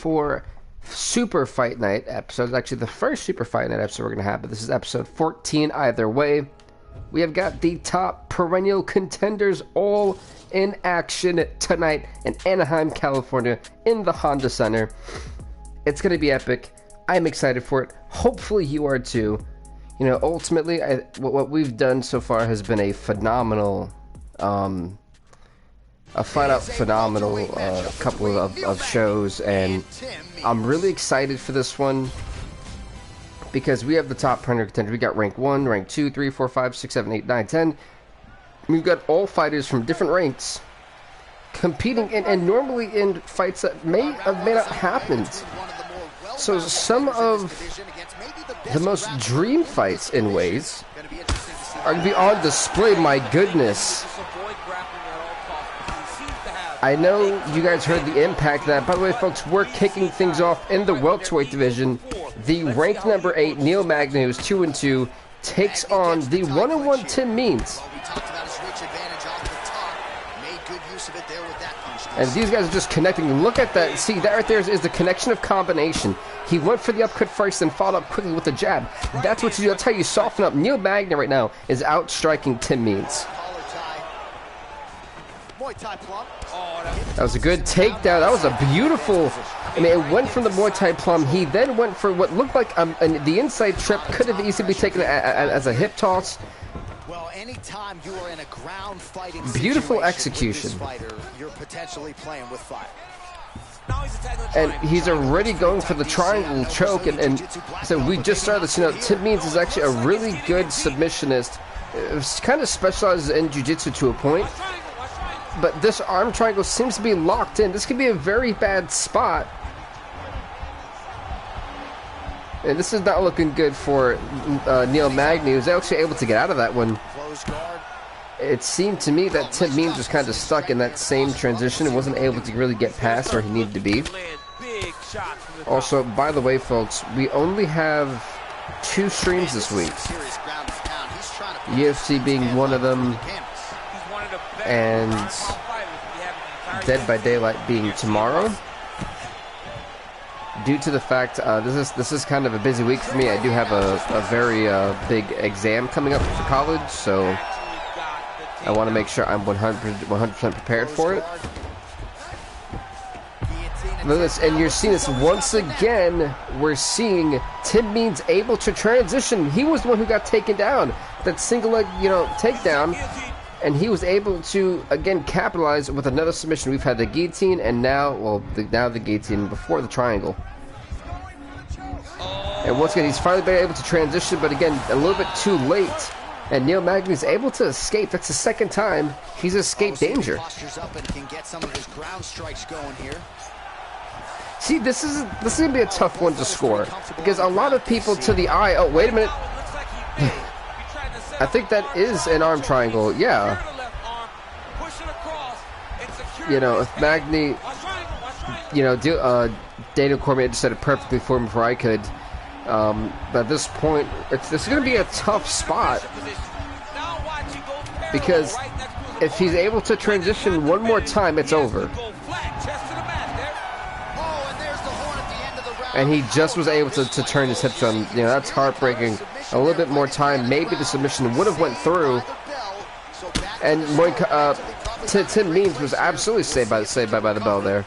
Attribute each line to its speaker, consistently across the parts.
Speaker 1: for Super Fight Night episode. Actually, the first Super Fight Night episode we're going to have, but this is episode 14 either way. We have got the top perennial contenders all in action tonight in Anaheim, California, in the Honda Center. It's going to be epic. I'm excited for it. Hopefully you are too. You know, ultimately, what we've done so far has been a phenomenal, flat-out phenomenal couple of shows, and I'm really excited for this one because we have the top perennial contenders. We got rank 1, rank 2, 3, 4, 5, 6, 7, 8, 9, 10. We've got all fighters from different ranks competing and normally in fights that may have not happened. So some of the most dream fights in ways are going to be on display. My goodness. I know you guys heard the impact of that. By the way, folks, we're kicking things off in the welterweight division. The ranked number 8, Neil Magny, who's 2-2, takes on the 1-1 Tim Means. And these guys are just connecting. Look at that. See, that right there is the connection of combination. He went for the upcut first and followed up quickly with the jab. That's what you do. That's how you soften up. Neil Magny right now is outstriking Tim Means. That was a good takedown. That was a beautiful... I mean, it went from the Muay Thai plum. He then went for what looked like the inside trip. Could have easily been taken as a hip toss. Anytime you are in a ground fighting beautiful execution. You're potentially playing with fire. And he's already going for the triangle choke, and so we just started this. You know, Tim Means is actually a really good submissionist. It's kind of specializes in jiu-jitsu to a point, but this arm triangle seems to be locked in. This could be a very bad spot, and this is not looking good for Neil Magny, who's actually able to get out of that one. It seemed to me that Tim Means was kind of stuck in that same transition and wasn't able to really get past where he needed to be. Also, by the way, folks, we only have 2 streams this week. UFC being one of them, and Dead by Daylight being tomorrow. Due to the fact this is kind of a busy week for me, I do have a very big exam coming up for college, so I want to make sure I'm 100% prepared for it. Look at this, and you're seeing this once again. We're seeing Tim Means able to transition. He was the one who got taken down. That single leg, takedown. And he was able to, again, capitalize with another submission. We've had the guillotine, and now, now the guillotine before the triangle. And once again, he's finally been able to transition, but again, a little bit too late. And Neil Magny is able to escape. That's the second time he's escaped danger. See, this is going to be a tough one to score, because a lot of people to the eye, oh, wait a minute. I think that is an arm triangle, yeah. You know, if Magny, Daniel Cormier just said it perfectly for him before I could. But at this point, this is going to be a tough spot, because if he's able to transition one more time, it's over. And he just was able to turn his hips on. You know, that's heartbreaking. A little bit more time, maybe the submission would have went through. And Tim Means was absolutely saved by the bell there.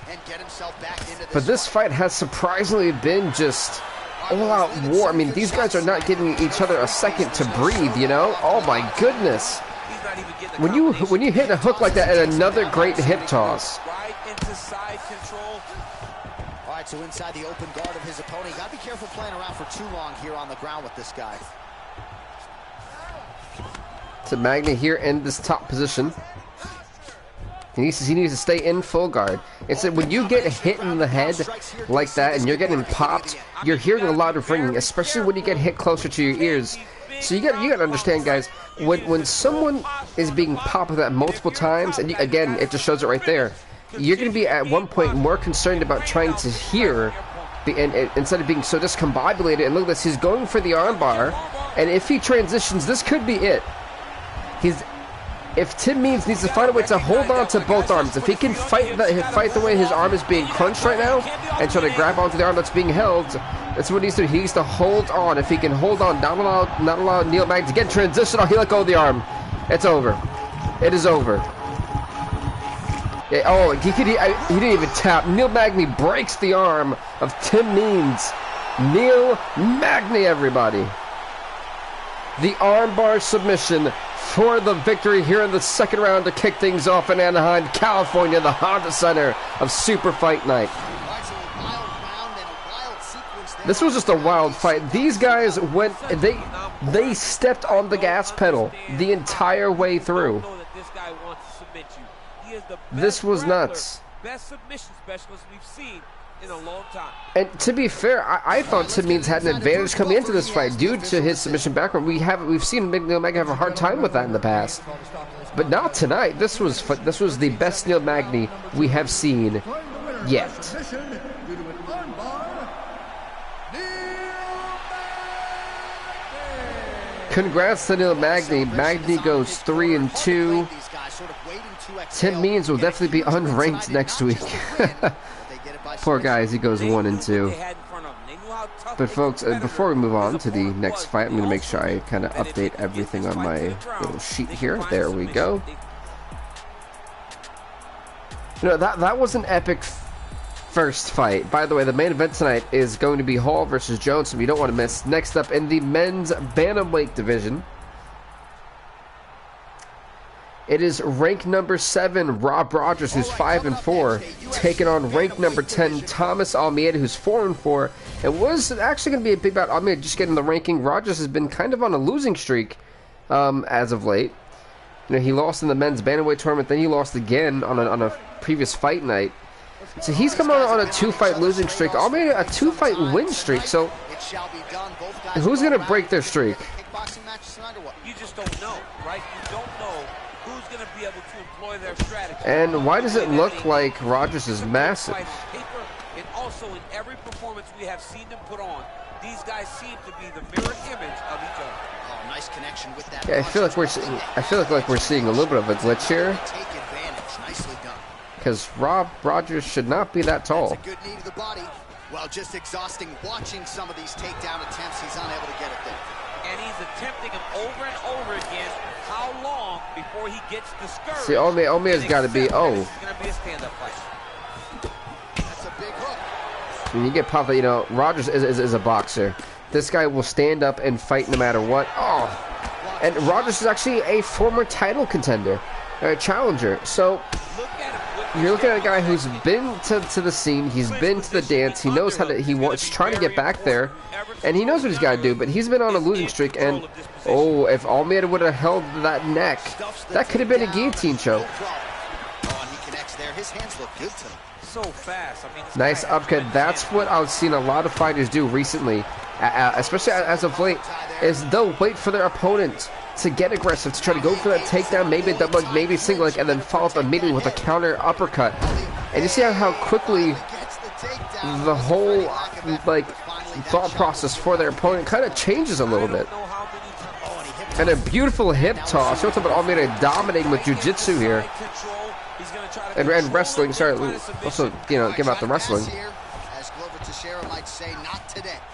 Speaker 1: But this fight has surprisingly been just all-out war. I mean, these guys are not giving each other a second to breathe, you know? Oh my goodness. When you hit a hook like that and another great hip toss.
Speaker 2: So inside the open guard of his opponent, you got to be careful playing around for too long here on the ground with this guy.
Speaker 1: So Magny here in this top position. He needs to stay in full guard. It's that when you get hit in the head like that and you're getting popped, you're hearing a lot of ringing, especially when you get hit closer to your ears. So you got to understand, guys, when someone is being popped with that multiple times, and again, it just shows it right there. You're going to be at one point more concerned about trying to hear, instead of being so discombobulated. And look at this, he's going for the armbar, and if he transitions, this could be it. if Tim Means needs to find a way to hold on to both arms, if he can fight the way his arm is being crunched right now and try to grab onto the arm that's being held, that's what he needs to do. He needs to hold on. If he can hold on, not allow Neil Magny to get transitional, he let go of the arm. It's over. It is over. Yeah, oh, he didn't even tap. Neil Magny breaks the arm of Tim Means. Neil Magny, everybody. The armbar submission for the victory here in the second round to kick things off in Anaheim, California, the Honda Center of Super Fight Night. This was just a wild fight. These guys went, they stepped on the gas pedal the entire way through. This was nuts.
Speaker 3: Best submission specialist we've seen in a long time.
Speaker 1: And to be fair, I thought Tim Means had an advantage coming into this fight due to his submission background. We've seen Neil Magny have a hard time with that in the past, but not tonight. This was the best Neil Magny we have seen yet. Congrats to Neil Magny. Magny goes 3-2. Tim Means will definitely be unranked next week. Poor guy, as he goes 1-2. But folks, before we move on to the next fight, I'm going to make sure I kind of update everything on my little sheet here. There we go. You know, that was an epic first fight. By the way, the main event tonight is going to be Hall versus Jones, so you don't want to miss. Next up in the men's bantamweight division, it is rank number 7, Rob Rogers, who's 5-4, taking on rank number 10, Thomas Almeida, who's 4-4. It was actually going to be a big bout. Almeida just getting the ranking. Rogers has been kind of on a losing streak as of late. You know, he lost in the men's bantamweight tournament, then he lost again on a previous fight night. So he's come on a 2-fight losing streak. Almeida a 2-fight win streak. So who's going to break their streak?
Speaker 3: You just don't know, right? You don't know who's going to be able to employ their strategy.
Speaker 1: And why does it look like Rogers is massive?
Speaker 3: And also in every performance we have seen them put on, these guys seem to be the mirror image of each other.
Speaker 2: Oh, nice connection with that.
Speaker 1: Yeah, I feel like we're seeing a little bit of a glitch here.
Speaker 2: Take advantage. Nicely done.
Speaker 1: Because Rob Rogers should not be that tall.
Speaker 2: That's a good knee to the body. Well, just exhausting watching some of these takedown attempts. He's unable to get it there.
Speaker 3: And he's attempting them over and over again. How long before he gets discouraged?
Speaker 1: See, Almeida's got to be,
Speaker 3: It's going to be a stand-up fight.
Speaker 2: That's a big hook.
Speaker 1: When you get popped, you know, Rogers is a boxer. This guy will stand up and fight no matter what. Oh, and Rogers is actually a former title contender, a challenger. So you're looking at a guy who's been to the scene, he's been to the dance, he knows how to, he's trying to get back there, and he knows what he's got to do, but he's been on a losing streak, and oh, if Almeida would have held that neck, that could have been a guillotine choke.
Speaker 2: Oh, and he connects there. His hands look good to him.
Speaker 3: So fast. I mean,
Speaker 1: Nice upcut. That's what I've seen a lot of fighters do recently, especially as of late, is they'll wait for their opponent to get aggressive, to try to go for that takedown, maybe a double leg, maybe a single leg, and then follow up immediately with a counter uppercut. And you see how quickly the whole thought process for their opponent kind of changes a little bit. And a beautiful hip toss. What's up with Almeida dominating with jiu-jitsu here. And wrestling, sorry, also, you know, give out the wrestling.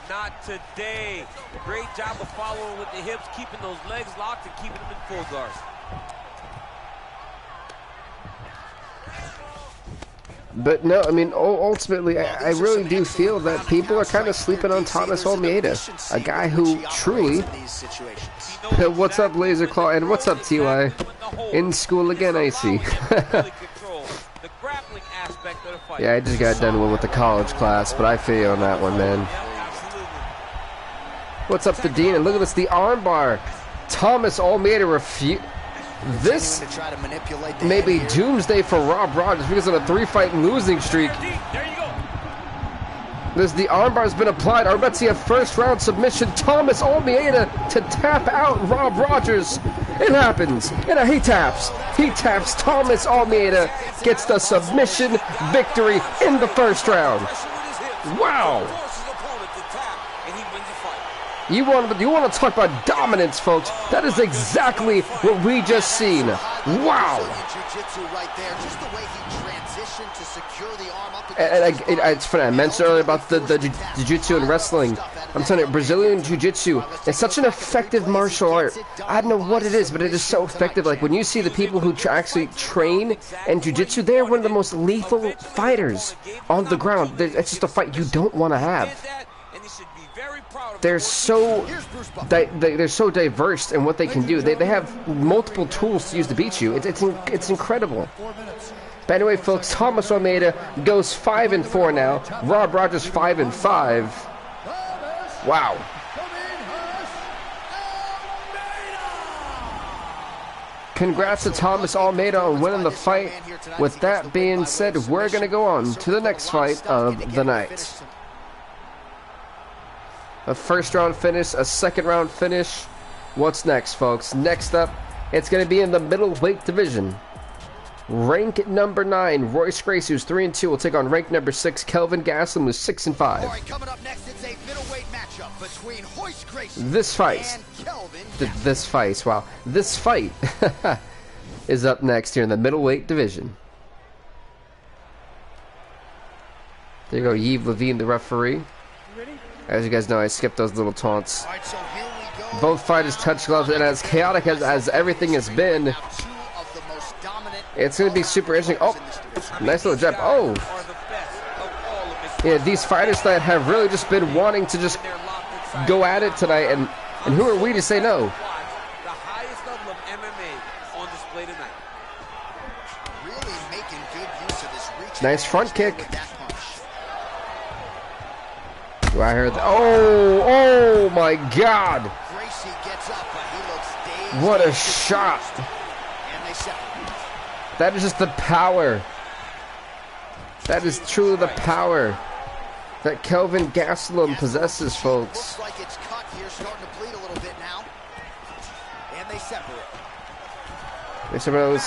Speaker 3: Not today. Great job of following with the hips, keeping those legs locked and keeping them in full guard.
Speaker 1: But no, I mean, ultimately, I really do feel that people are kind of sleeping on Thomas Almeida, a guy who truly... What's up, Laser Claw? And what's up, T.Y.? In school again, I see. Yeah, I just got done with the college class, but I feel you on that one, man. What's up to Dean? And look at this, the armbar. Thomas Almeida refused. This may be doomsday for Rob Rogers because of a 3-fight losing streak. The armbar has been applied. Are we about to see a first-round submission? Thomas Almeida to tap out Rob Rogers. It happens. And he taps. He taps. Thomas Almeida gets the submission victory in the first round. Wow. You want to talk about dominance, folks? That is exactly what we just seen. Wow. And it's funny, I mentioned earlier about the jiu-jitsu and wrestling. I'm telling you, Brazilian jiu-jitsu is such an effective martial art. I don't know what it is, but it is so effective. Like, when you see the people who actually train in jiu-jitsu, they're one of the most lethal fighters on the ground. It's just a fight you don't want to have. They're so diverse in what they can do. They have multiple tools to use to beat you. It's incredible. But anyway, folks, Thomas Almeida goes 5-4 now. Rob Rogers 5-5. Wow. Congrats to Thomas Almeida on winning the fight. With that being said, we're going to go on to the next fight of the night. A first round finish, a second round finish. What's next, folks? Next up, it's going to be in the middleweight division. Rank number 9, Royce Gracie, who's 3-2, will take on rank number 6, Kelvin Gastelum, who's 6-5.
Speaker 2: All right, coming up next, it's a middleweight matchup between Royce Gracie
Speaker 1: this fight is up next here in the middleweight division. There you go, Yves Levine, the referee. As you guys know, I skipped those little taunts.
Speaker 2: All right, so here we go.
Speaker 1: Both fighters touch gloves, and as chaotic as everything has been, it's going to be super interesting. Oh, nice little jab. Oh. Yeah, these fighters that have really just been wanting to just go at it tonight, and who are we to say no?
Speaker 3: The highest level of MMA on display tonight.
Speaker 2: Really making good use of this reach.
Speaker 1: Nice front kick. Do I heard that? Oh my God.
Speaker 2: Gracie gets up, but he looks dazed.
Speaker 1: What a shot.
Speaker 2: And they separate.
Speaker 1: That is just the power. That is truly the power that Kelvin Gastelum possesses, folks.
Speaker 2: Looks like it's cut here, starting to bleed a little bit now. And they separate.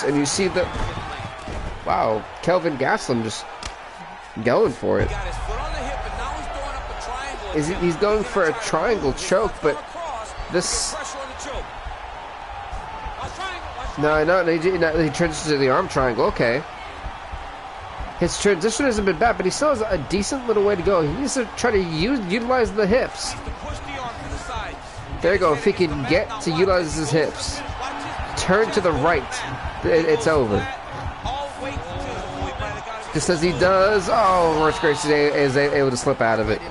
Speaker 1: And you see the... Wow, Kelvin Gastelum just going for it. He's going for a triangle choke, but this... No, he transitions to the arm triangle. Okay. His transition hasn't been bad, but he still has a decent little way to go. He needs to try to utilize the hips. There you go. If he can get to utilize his hips, turn to the right, it's over. Just as he does, oh, Royce Gracie is able to slip out of it.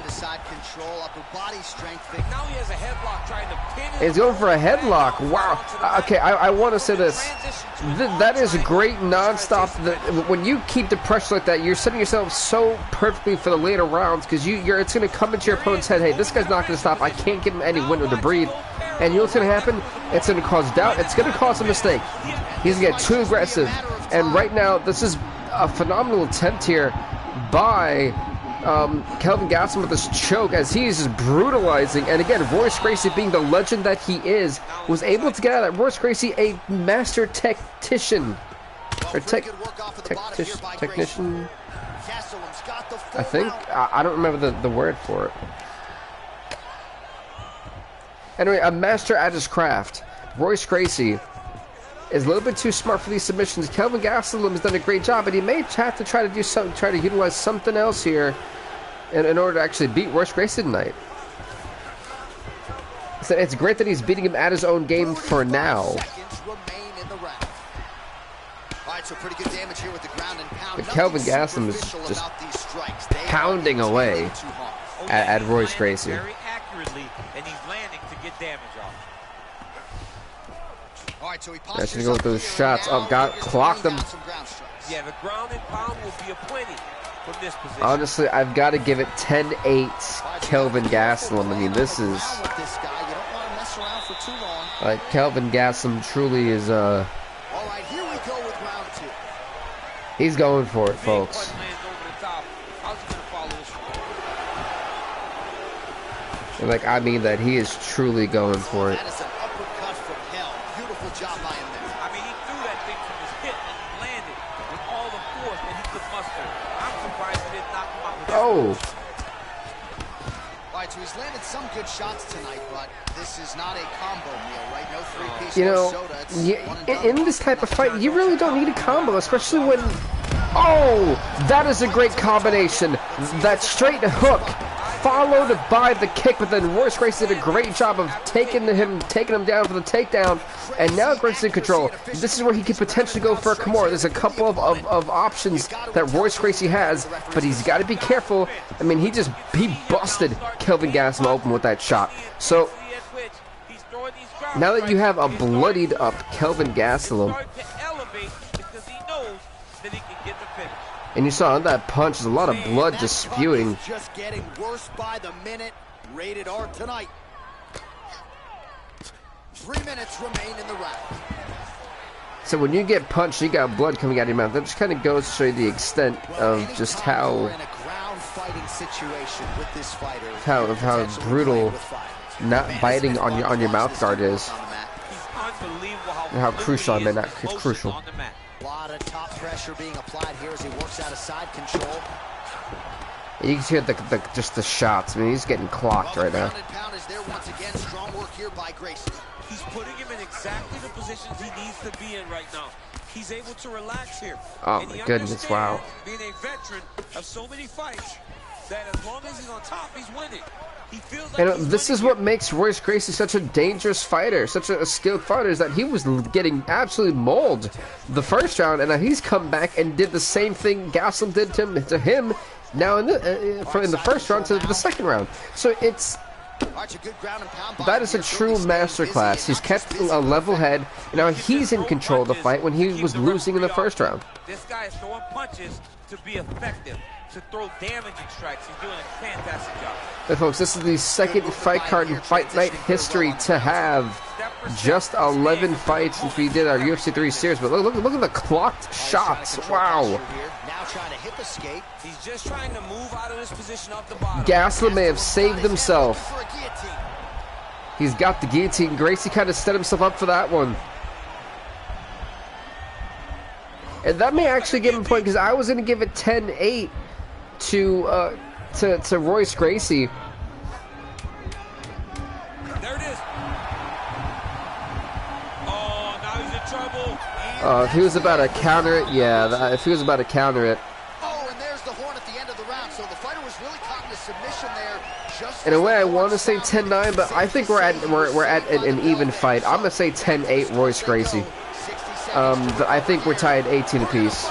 Speaker 1: He's going for a headlock. Wow. Okay, I want to say this. That is great nonstop. When you keep the pressure like that, you're setting yourself so perfectly for the later rounds, because it's going to come into your opponent's head, hey, this guy's not going to stop. I can't give him any window to breathe. And you know what's going to happen? It's going to cause doubt. It's going to cause a mistake. He's going to get too aggressive. And right now, this is a phenomenal attempt here by Kelvin Gastelum with this choke, as he's just brutalizing. And again, Royce Gracie, being the legend that he is, was able to get out of that. Royce Gracie, a master tactician. Or technician, I think. I don't remember the word for it. Anyway, a master at his craft. Royce Gracie is a little bit too smart for these submissions. Kelvin Gastelum has done a great job, but he may have to try to do something, try to utilize something else here in order to actually beat Royce Gracie tonight. So it's great that he's beating him at his own game for now. But Kelvin Gastelum is just pounding away at Royce Gracie.
Speaker 3: Very accurately, and he's landing to get damage off.
Speaker 1: That's gonna go with those shots. Oh, clocked them.
Speaker 3: Yeah, the ground and pound will be aplenty from this position.
Speaker 1: Honestly, I've got to give it 10-8 Kelvin Gastelum. I mean, this is like Kelvin Gastelum truly is he's going for it, folks. And like, I mean that he is truly going for it.
Speaker 2: right, so he's landed some good shots tonight, but this is not a combo meal, right? No three-piece,
Speaker 1: you know,
Speaker 2: no soda.
Speaker 1: in this type of fight, you really don't need a combo, especially when... Oh, that is a great combination. That straight hook followed by the kick, but then Royce Gracie did a great job of taking him down for the takedown, and now Gracie's in control. This is where he could potentially go for a Kimura. There's a couple of options that Royce Gracie has, but he's got to be careful. I mean, he busted Kelvin Gastelum open with that shot. So now that you have a bloodied up Kelvin Gastelum, and you saw on that punch, there's a lot of blood just spewing.
Speaker 2: Just getting worse by the minute. Rated R tonight. 3 minutes remain in the round.
Speaker 1: So when you get punched, you got blood coming out of your mouth. That just kind of goes to show you the extent of just how brutal not biting on your mouth guard is. And how crucial, I mean, not crucial.
Speaker 2: A lot of top pressure being applied here as he works out of side control.
Speaker 1: You can hear just the shots. I mean, he's getting clocked right now.
Speaker 2: Is there once again. Strong work here by Gracie.
Speaker 3: He's putting him in exactly the positions he needs to be in right now. He's able to relax here.
Speaker 1: Oh my goodness, wow.
Speaker 3: Being a veteran of so many fights, that as long as he's on top, he's winning. He feels like
Speaker 1: and this is what makes Royce Gracie such a dangerous fighter, such a skilled fighter, is that he was getting absolutely mauled the first round, and now he's come back and did the same thing Gastelum did to him now in the first round to the second round. So that is a true masterclass. He's kept a level head, and now he's in control of the fight when he was losing in the first round.
Speaker 3: This guy is throwing punches to be effective, to throw damaging strikes. He's doing a fantastic job.
Speaker 1: Hey folks, this is the second fight card in Fight Night history to have just 11 fights if we did our UFC 3 series. But look at the clocked shots. Wow.
Speaker 2: Now trying to hip escape.
Speaker 3: He's just trying to move out of this position off the bottom.
Speaker 1: Gastelum may have saved himself. He's got the guillotine. Gracie kind of set himself up for that one. And that may actually give him a point, because I was going to give it 10-8 to Royce Gracie.
Speaker 3: There it is. Oh, now he's in trouble.
Speaker 1: If he was about to counter it, yeah, if he was about to counter it.
Speaker 2: Oh, and there's the horn at the end of the round. So the fighter was really caught in the submission there.
Speaker 1: In a way, I want to say 10-9, but I think we're at an even fight. I'm gonna say 10-8 Royce Gracie. I think we're tied 18 apiece.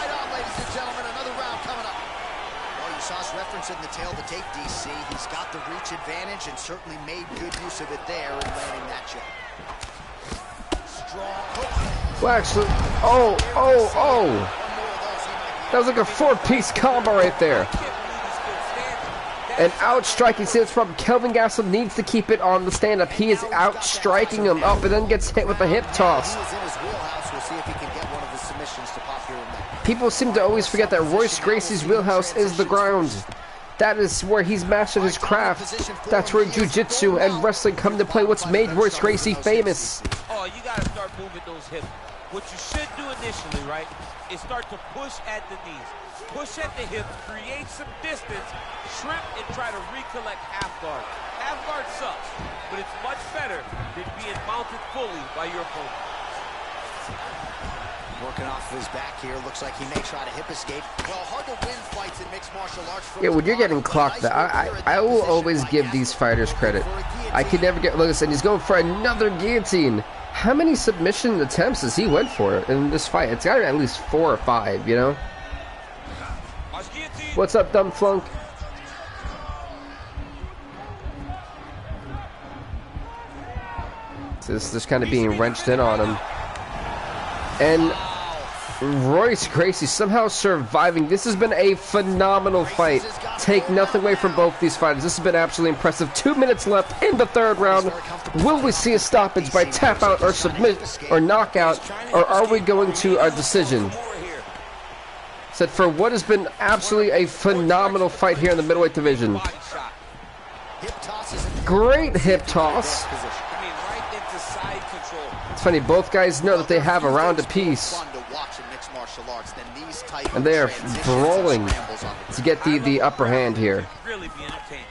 Speaker 2: In the tail of the tape, DC. He's got the reach advantage and certainly made good use of it there in landing that jab. Strong hook.
Speaker 1: Well, actually, that was like a 4-piece combo right there. And outstriking, see that's from Kelvin Gastelum needs to keep it on the stand-up. He is outstriking him up and then gets hit with a hip toss. People seem to always forget that Royce Gracie's wheelhouse is the ground. That is where he's mastered his craft. That's where jiu-jitsu and wrestling come to play. What's made Royce Gracie famous.
Speaker 3: Oh, you gotta start moving those hips. What you should do initially, right, is start to push at the knees. Push at the hips, create some distance, shrimp, and try to recollect half guard. Half guard sucks, but it's much better than being mounted fully by your opponent.
Speaker 2: Working off of his back here. Looks like he may try to hip escape. Well, hard to win fights in mixed martial arts.
Speaker 1: Yeah, when you're getting clocked, I will always give these fighters credit. I could never get... Look, listen, he's going for another guillotine. How many submission attempts has he went for in this fight? It's got to be at least 4 or 5, you know? What's up, dumb flunk? So this is just kind of being wrenched in on him. And Royce Gracie somehow surviving. This has been a phenomenal fight. Take nothing away from both these fighters. This has been absolutely impressive. 2 minutes left in the third round. Will we see a stoppage by tap out or submit or knockout, or are we going to a decision? Said for what has been absolutely a phenomenal fight here in the middleweight division. Great hip toss. It's funny, both guys know that they have a round apiece.
Speaker 2: martial arts, then these type
Speaker 1: And they are
Speaker 2: of transitions
Speaker 1: brawling
Speaker 2: and scrambles on the
Speaker 1: to get the upper hand here.
Speaker 3: Really be entertaining.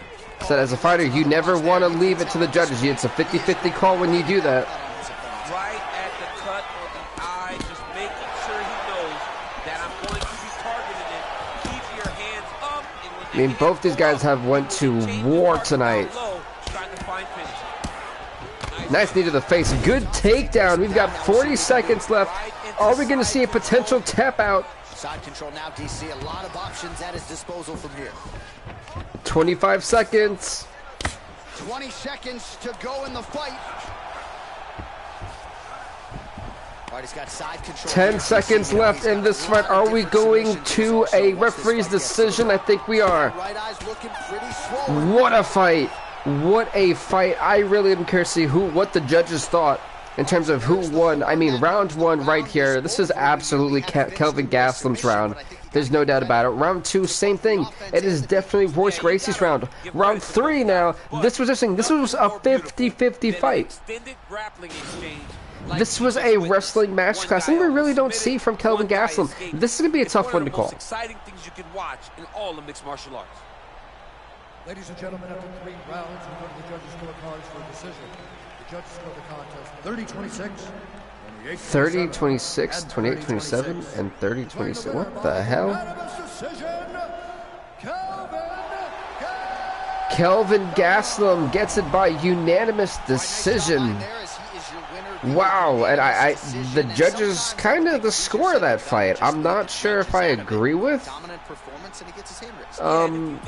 Speaker 1: So as a fighter, you never want to leave it to the judges. It's a 50-50 call when you do that.
Speaker 3: Right at the cut of the eye, just making sure he knows that I'm going to be targeting it. Keep your hands up. And when
Speaker 1: I mean, both these guys have went to war tonight. Nice knee to the face. Good takedown. We've got 40 seconds left. Are we going to see a potential tap out?
Speaker 2: Side control now, DC. A lot of options at his disposal from here.
Speaker 1: 25 seconds.
Speaker 2: 20 seconds to go in the fight. All right, he's got side control.
Speaker 1: 10 seconds left in this fight. Are we going to a referee's decision? I think we are.
Speaker 2: Right eye's looking pretty swollen.
Speaker 1: What a fight. What a fight. I really am curious to see what the judges thought in terms of who won. I mean, round one right here. This is absolutely Kelvin Gastelum's round. There's no doubt about it. Round two, same thing. It is definitely Royce Gracie's round. Round three now. This was a 50-50 fight. This was a wrestling match class, and we really don't see from Kelvin Gastelum. This is going to be a tough one to call.
Speaker 3: Exciting things you can watch in all of mixed martial arts.
Speaker 4: Ladies and gentlemen, after 3 rounds, we go to the judges' scorecards for a decision. The judges score the contest 30-26,
Speaker 1: 30-26, 28-27, and 30-26. What the hell? Kelvin Gastelum gets it by unanimous decision. Wow, and the judges kind of the score of that fight. I'm not sure if I agree with. I'm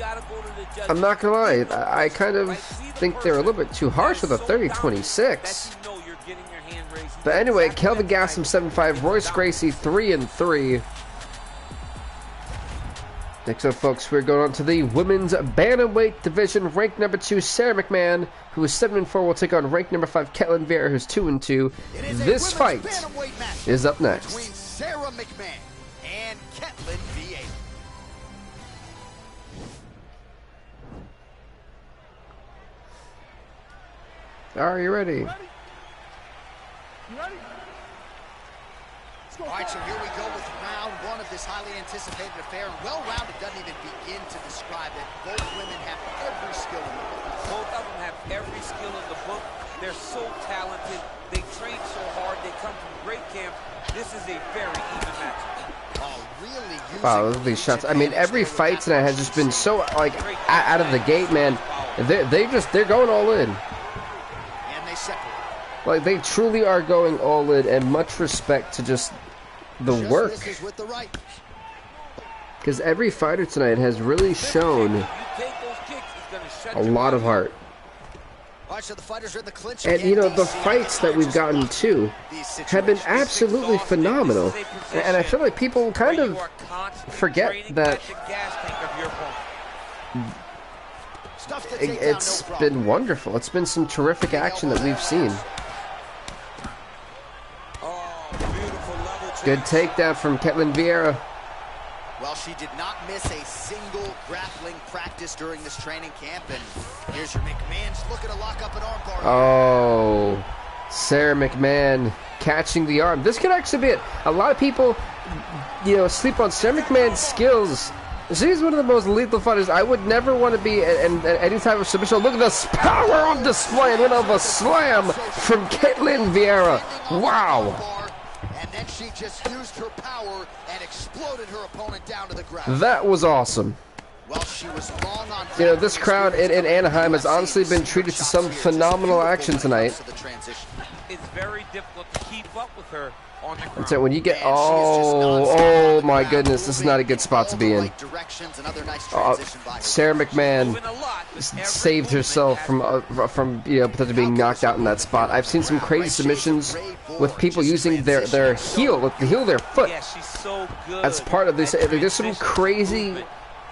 Speaker 1: not gonna lie. I kind of think they're a little bit too harsh with a 30-26. But anyway, Kelvin Gastelum 7-5, Royce Gracie 3-3. Next up, folks, we're going on to the women's bantamweight division. Ranked number 2, Sarah McMahon, who is 7-4, will take on ranked number 5, Ketlin Vieira, who's 2-2. This fight is up next.
Speaker 2: Between Sarah McMahon and Ketlin Vieira.
Speaker 1: Are you ready?
Speaker 2: All right, so here we go with round one of this highly anticipated affair. And well-rounded doesn't even begin to describe it. Both women have every skill in the book.
Speaker 3: Both of them have every skill in the book. They're so talented. They train so hard. They come from great camp. This is a very even match.
Speaker 2: Oh, really?
Speaker 1: Wow, look at these shots. I mean, every fight tonight has just been so, like, out of the gate, man. They're going all in.
Speaker 2: And they separate.
Speaker 1: Like, they truly are going all in, and much respect to just the work. Because every fighter tonight has really shown a lot of heart. And, you know, the fights that we've gotten to have been absolutely phenomenal. And I feel like people kind of forget that it's been wonderful. It's been some terrific action that we've seen. Good takedown from Ketlin Vieira.
Speaker 2: Well, she did not miss a single grappling practice during this training camp. And here's your McMahon. She's looking to lock up an armbar.
Speaker 1: Oh, Sarah McMahon catching the arm. This could actually be it. A lot of people, you know, sleep on Sarah McMahon's skills. She's one of the most lethal fighters. I would never want to be in any type of submission. Look at this power on display. And of a slam from Ketlin Vieira. Wow.
Speaker 2: And then she just used her power and exploded her opponent down to the ground.
Speaker 1: That was awesome.
Speaker 2: Well, she was long on.
Speaker 1: You know, this crowd in Anaheim has honestly been treated to some phenomenal action tonight.
Speaker 3: It's very difficult to keep up with her on the ground.
Speaker 1: And so when you get, oh my goodness, this is not a good spot to be in. Sarah McMahon saved herself from you know, potentially being knocked out in that spot. I've seen some crazy submissions with people using their heel, with the heel of their foot.
Speaker 3: Yeah, she's so good.
Speaker 1: That's part of this. There's some crazy.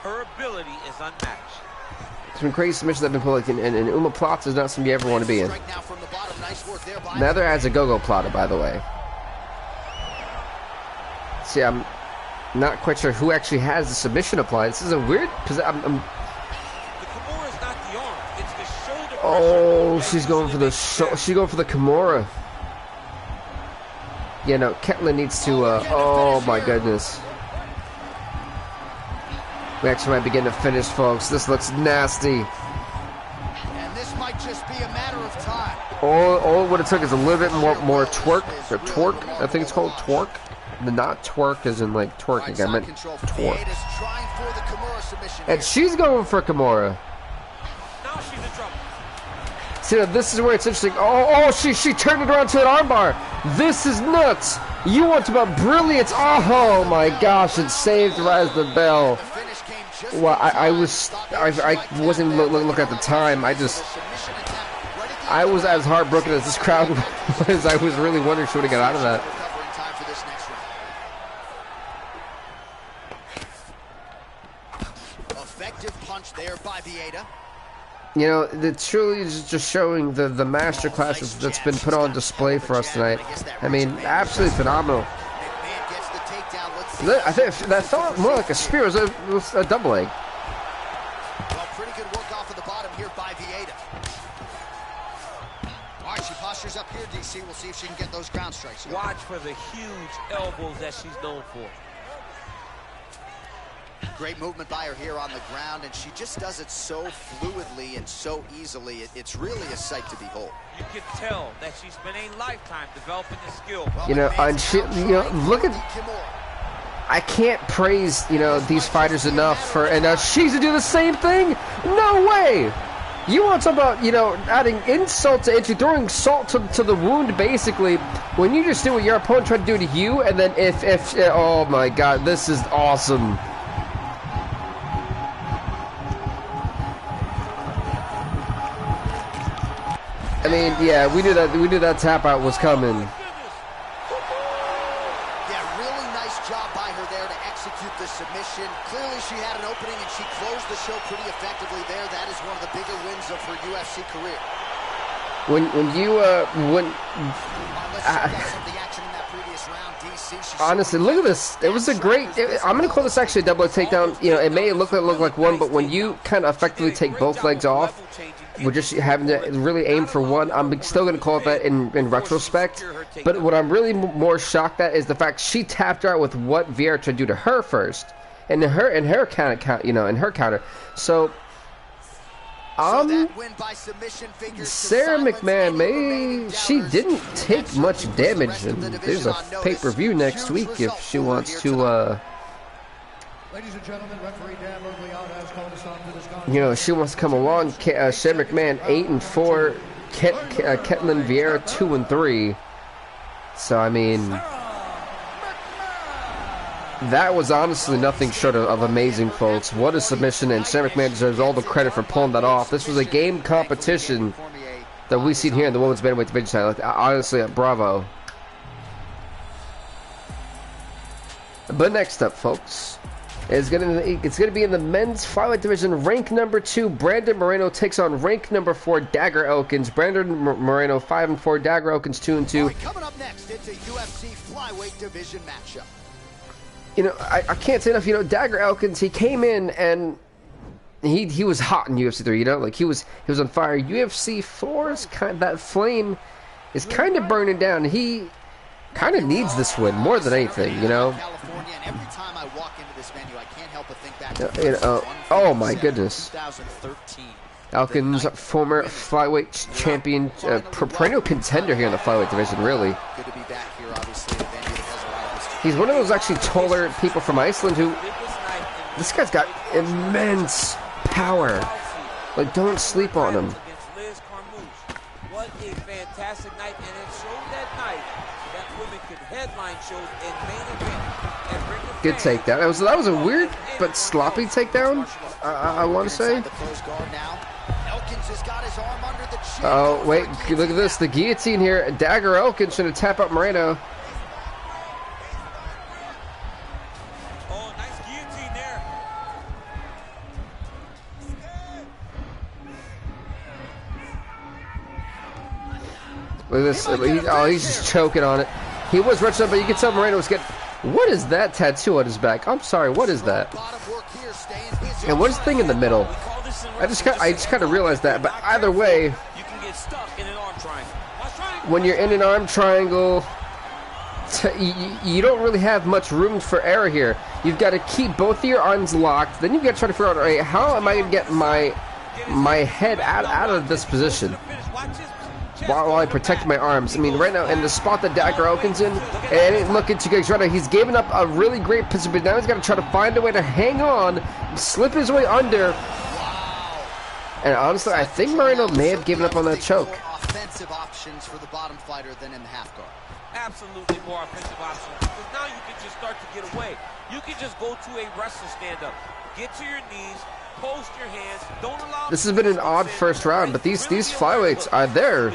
Speaker 3: Her ability is unmatched.
Speaker 1: Some crazy submissions that have been pulled, and Uma Plata is not something you ever want to be in. Neither has a Go-Go Plata, by the way. See, I'm not quite sure who actually has the submission applied. This is a weird, because
Speaker 3: The Kimura is not the arm; it's the shoulder.
Speaker 1: Oh, she's going for the Kimura. You know, Ketlin needs to, oh my goodness. We actually might be getting a finish, folks. This looks nasty.
Speaker 2: And this might just be a matter of time.
Speaker 1: All what it took is a little bit more twerk, or twerk, I think it's called twerk. Not twerk as in like twerking, I meant twerk. And she's going for Kimura.
Speaker 3: Now she's in trouble.
Speaker 1: See, now this is where it's interesting. Oh, she turned it around to an armbar. This is nuts. You want to about brilliance? Oh my gosh, it saved Raz the Bell. Well, I wasn't looking at the time. I was as heartbroken as this crowd was. I was really wondering if she would have got out of that.
Speaker 2: Effective punch there by Vieta.
Speaker 1: You know, it truly is just showing the masterclass that's been put on display for us tonight. I mean, absolutely phenomenal. I think that felt more like a spear. It was a double leg.
Speaker 2: Well, pretty good work off of the bottom here by Vieta. All right, she postures up here, DC. We'll see if she can get those ground strikes.
Speaker 3: Watch for the huge elbows that she's known for.
Speaker 2: Great movement by her here on the ground, and she just does it so fluidly and so easily. It's really a sight to behold.
Speaker 3: You can tell that she spent a lifetime developing the skill.
Speaker 1: You know, and she, you know, look at. I can't praise, you know, these fighters enough for, and she's to do the same thing? No way! You want to talk about, you know, adding insult to injury, throwing salt to the wound, basically, when you just do what your opponent tried to do to you, and then if oh my god, this is awesome. I mean, yeah, we knew that tap out was coming.
Speaker 2: Yeah, really nice job by her there to execute the submission. Clearly she had an opening and she closed the show pretty effectively there. That is one of the bigger wins of her UFC career.
Speaker 1: Honestly, look at this. It was a great. I'm gonna call this actually a double leg takedown. You know, it may look like one, but when you kind of effectively take both legs off, we're just having to really aim for one. I'm still gonna call it that in retrospect. But what I'm really more shocked at is the fact she tapped out with what Vieira tried to do to her first, and her counter, you know, in her counter. So. Sarah McMahon she didn't take much damage, and there's a pay-per-view next week if she wants to, you know, she wants to come along. Sarah McMahon 8-4, Ketlin Vieira 2-3. So I mean, that was honestly nothing short of amazing, folks. What a submission, and Sarah McMahon deserves all the credit for pulling that off. This was a game competition that we've seen here in the women's bantamweight division title. Honestly, bravo. But next up, folks, it's gonna be in the men's flyweight division. Rank number 2, Brandon Moreno takes on rank number 4, Dagger Elkins. Brandon Moreno 5-4, Dagger Elkins 2-2.
Speaker 2: Right, coming up next, it's a UFC flyweight division matchup.
Speaker 1: You know, I can't say enough. You know, Dagger Elkins, he came in and he was hot in UFC 3. You know, like he was on fire. UFC 4 is that flame is kind of burning down. He kind of needs this win more than anything. You know. You know, oh my goodness. Elkins, former flyweight champion, perennial contender here in the flyweight division. Really.
Speaker 2: Good to be back here, obviously.
Speaker 1: He's one of those actually taller people from Iceland who, this guy's got immense power. Like, don't sleep on him.
Speaker 3: What a fantastic night, and it showed that night that women could headline shows in main event and bring the
Speaker 1: good takedown. That was a weird but sloppy takedown, I want to say. Oh, wait, look at this. The guillotine here. Dagger Elkins trying to tap out Moreno. Look at this. He's just choking on it. He was wretched up, but you can tell Moreno was getting. What is that tattoo on his back? I'm sorry, what is that? And what is the thing in the middle? I just kind of realized that. But either way, when you're in an arm triangle, you don't really have much room for error here. You've got to keep both of your arms locked. Then you've got to try to figure out, all right, how am I going to get my head out of this position while I protect my arms? I mean, right now, in the spot that Dagger Elkin's in, it ain't looking too good. Right now, he's given up a really great position, but now he's got to try to find a way to hang on, slip his way under. And honestly, I think Moreno may have given up on that choke.
Speaker 2: Offensive options for the bottom fighter than in the half guard.
Speaker 3: Absolutely more offensive options, because now you can just start to get away. You can just go to a wrestle stand-up, get to your knees, post your hands, don't allow...
Speaker 1: This has been an odd first round, but these flyweights are there,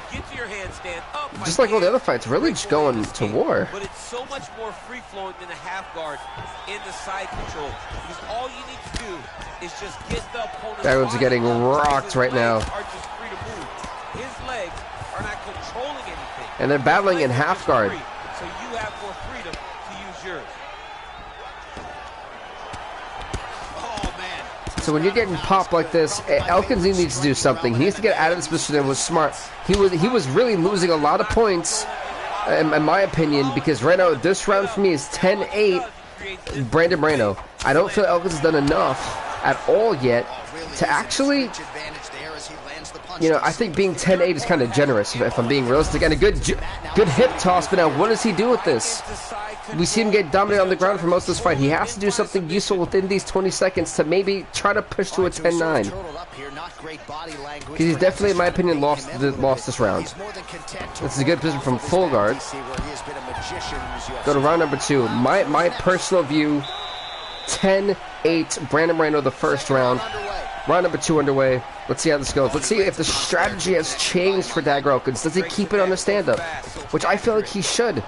Speaker 1: just like all the other fights, really just going to war.
Speaker 3: But it's so much more free-flowing than a half guard in the side control, because all you need to do is just get the opponent's...
Speaker 1: That one's getting rocked right now.
Speaker 3: His legs are not controlling anything.
Speaker 1: And they're battling in half guard.
Speaker 3: So you have more freedom to use yours. Oh, man.
Speaker 1: So when you're getting popped like this, Elkins needs to do something. He needs to get out of this position and was smart. He was really losing a lot of points, in my opinion, because right now this round for me is 10-8 Brandon Moreno. I don't feel Elkins has done enough at all yet to actually... You know, I think being 10-8 is kind of generous, if I'm being realistic. And a good hip toss, but now what does he do with this? We see him get dominated on the ground for most of this fight. He has to do something useful within these 20 seconds to maybe try to push to a 10-9. Because he's definitely, in my opinion, lost this round. This is a good position from full guard. Go to round number 2. My personal view, 10-8 Brandon Moreno the first round. Round number 2 underway. Let's see how this goes. Let's see if the strategy has changed for Dagger Elkins. Does he keep it on the stand-up? Which I feel like he should.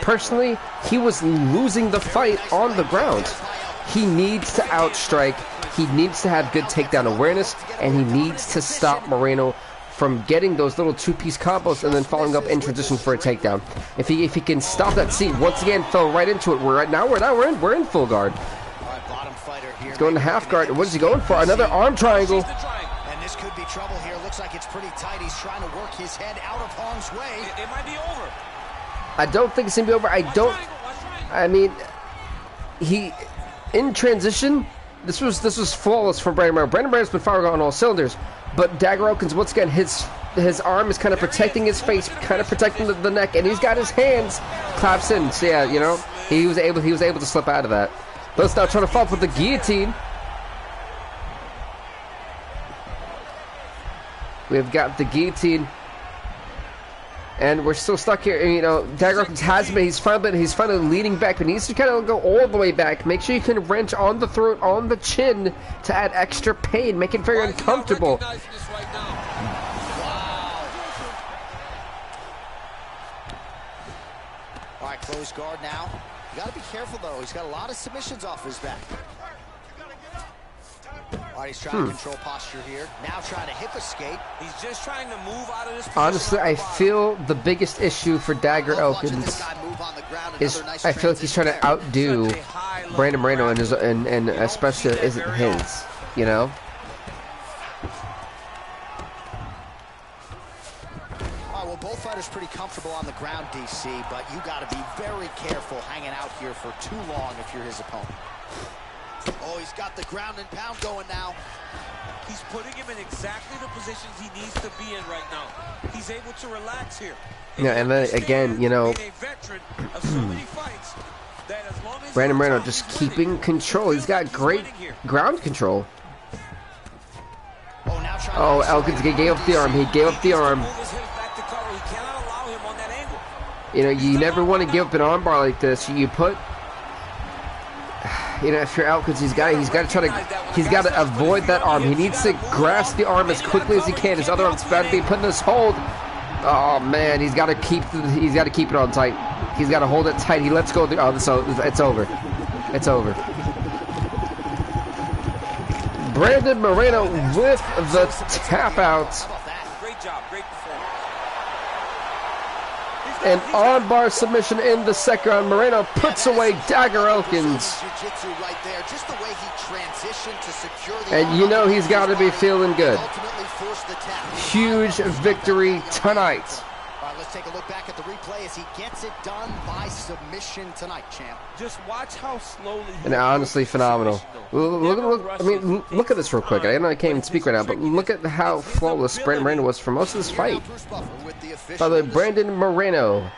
Speaker 1: Personally, he was losing the fight on the ground. He needs to outstrike. He needs to have good takedown awareness. And he needs to stop Moreno from getting those little two-piece combos and then following up in transition for a takedown. If he can stop that, see, once again, fell right into it. We're in full guard. He's going to half guard. What is he going for? Another arm triangle.
Speaker 2: And this could be trouble here. Looks like it's pretty tight. He's trying to work his head out of harm's way.
Speaker 3: It might be over.
Speaker 1: I don't think it's going to be over. I mean, in transition, this was flawless for Brandon Moreno. Brandon Moreno's been firing on all cylinders. But Dagger Elkins, once again, his arm is kind of protecting his face, kind of protecting the neck, and he's got his hands claps in. So yeah, you know, he was able to slip out of that. Let's now try to follow up with the guillotine. We've got the guillotine, and we're still stuck here. And, you know, Dagger Elkins has been. He's finally leaning back, but he needs to kind of go all the way back. Make sure you can wrench on the throat, on the chin, to add extra pain, make it very uncomfortable.
Speaker 2: All right, close guard now. You got to be careful, though. He's got a lot of submissions off his back. All right, he's trying to control posture here. Now trying to hip escape. He's just trying to move out of this position.
Speaker 1: Honestly, I feel the biggest issue for Dagger Elkins is I feel like he's trying to outdo Brandon Moreno and especially isn't his, you know?
Speaker 2: Well, both fighters pretty comfortable on the ground, DC, but you got to be very careful hanging out here for too long if you're his opponent. Oh, he's got the ground and pound going now.
Speaker 3: He's putting him in exactly the positions he needs to be in right now. He's able to relax here.
Speaker 1: Yeah, and then again, you know, Brandon Moreno just keeping control. He's got great ground control. Oh, Elkins gave up the arm. He gave up the arm. You know, you never want to give up an armbar like this. You put, you know, if you're Elkins, he's got to avoid that arm. He needs to grasp the arm as quickly as he can. His other arm's about to be put in this hold. Oh man, he's got to keep it on tight. He's got to hold it tight. He lets go of the, oh, so it's over. It's over. Brandon Moreno with the tap out.
Speaker 3: Great job, great performance.
Speaker 1: An armbar submission in the second round. Moreno puts away Dagger Elkins. And you know he's got to be feeling good. Huge victory tonight
Speaker 2: take a look back at the replay as he gets it done by submission tonight, champ.
Speaker 3: Just watch how slowly.
Speaker 1: And honestly, phenomenal. Look, I mean, look at this real quick. I know I can't even speak right now, but look at how flawless Brandon Moreno was for most of this fight. By the way, Brandon Moreno,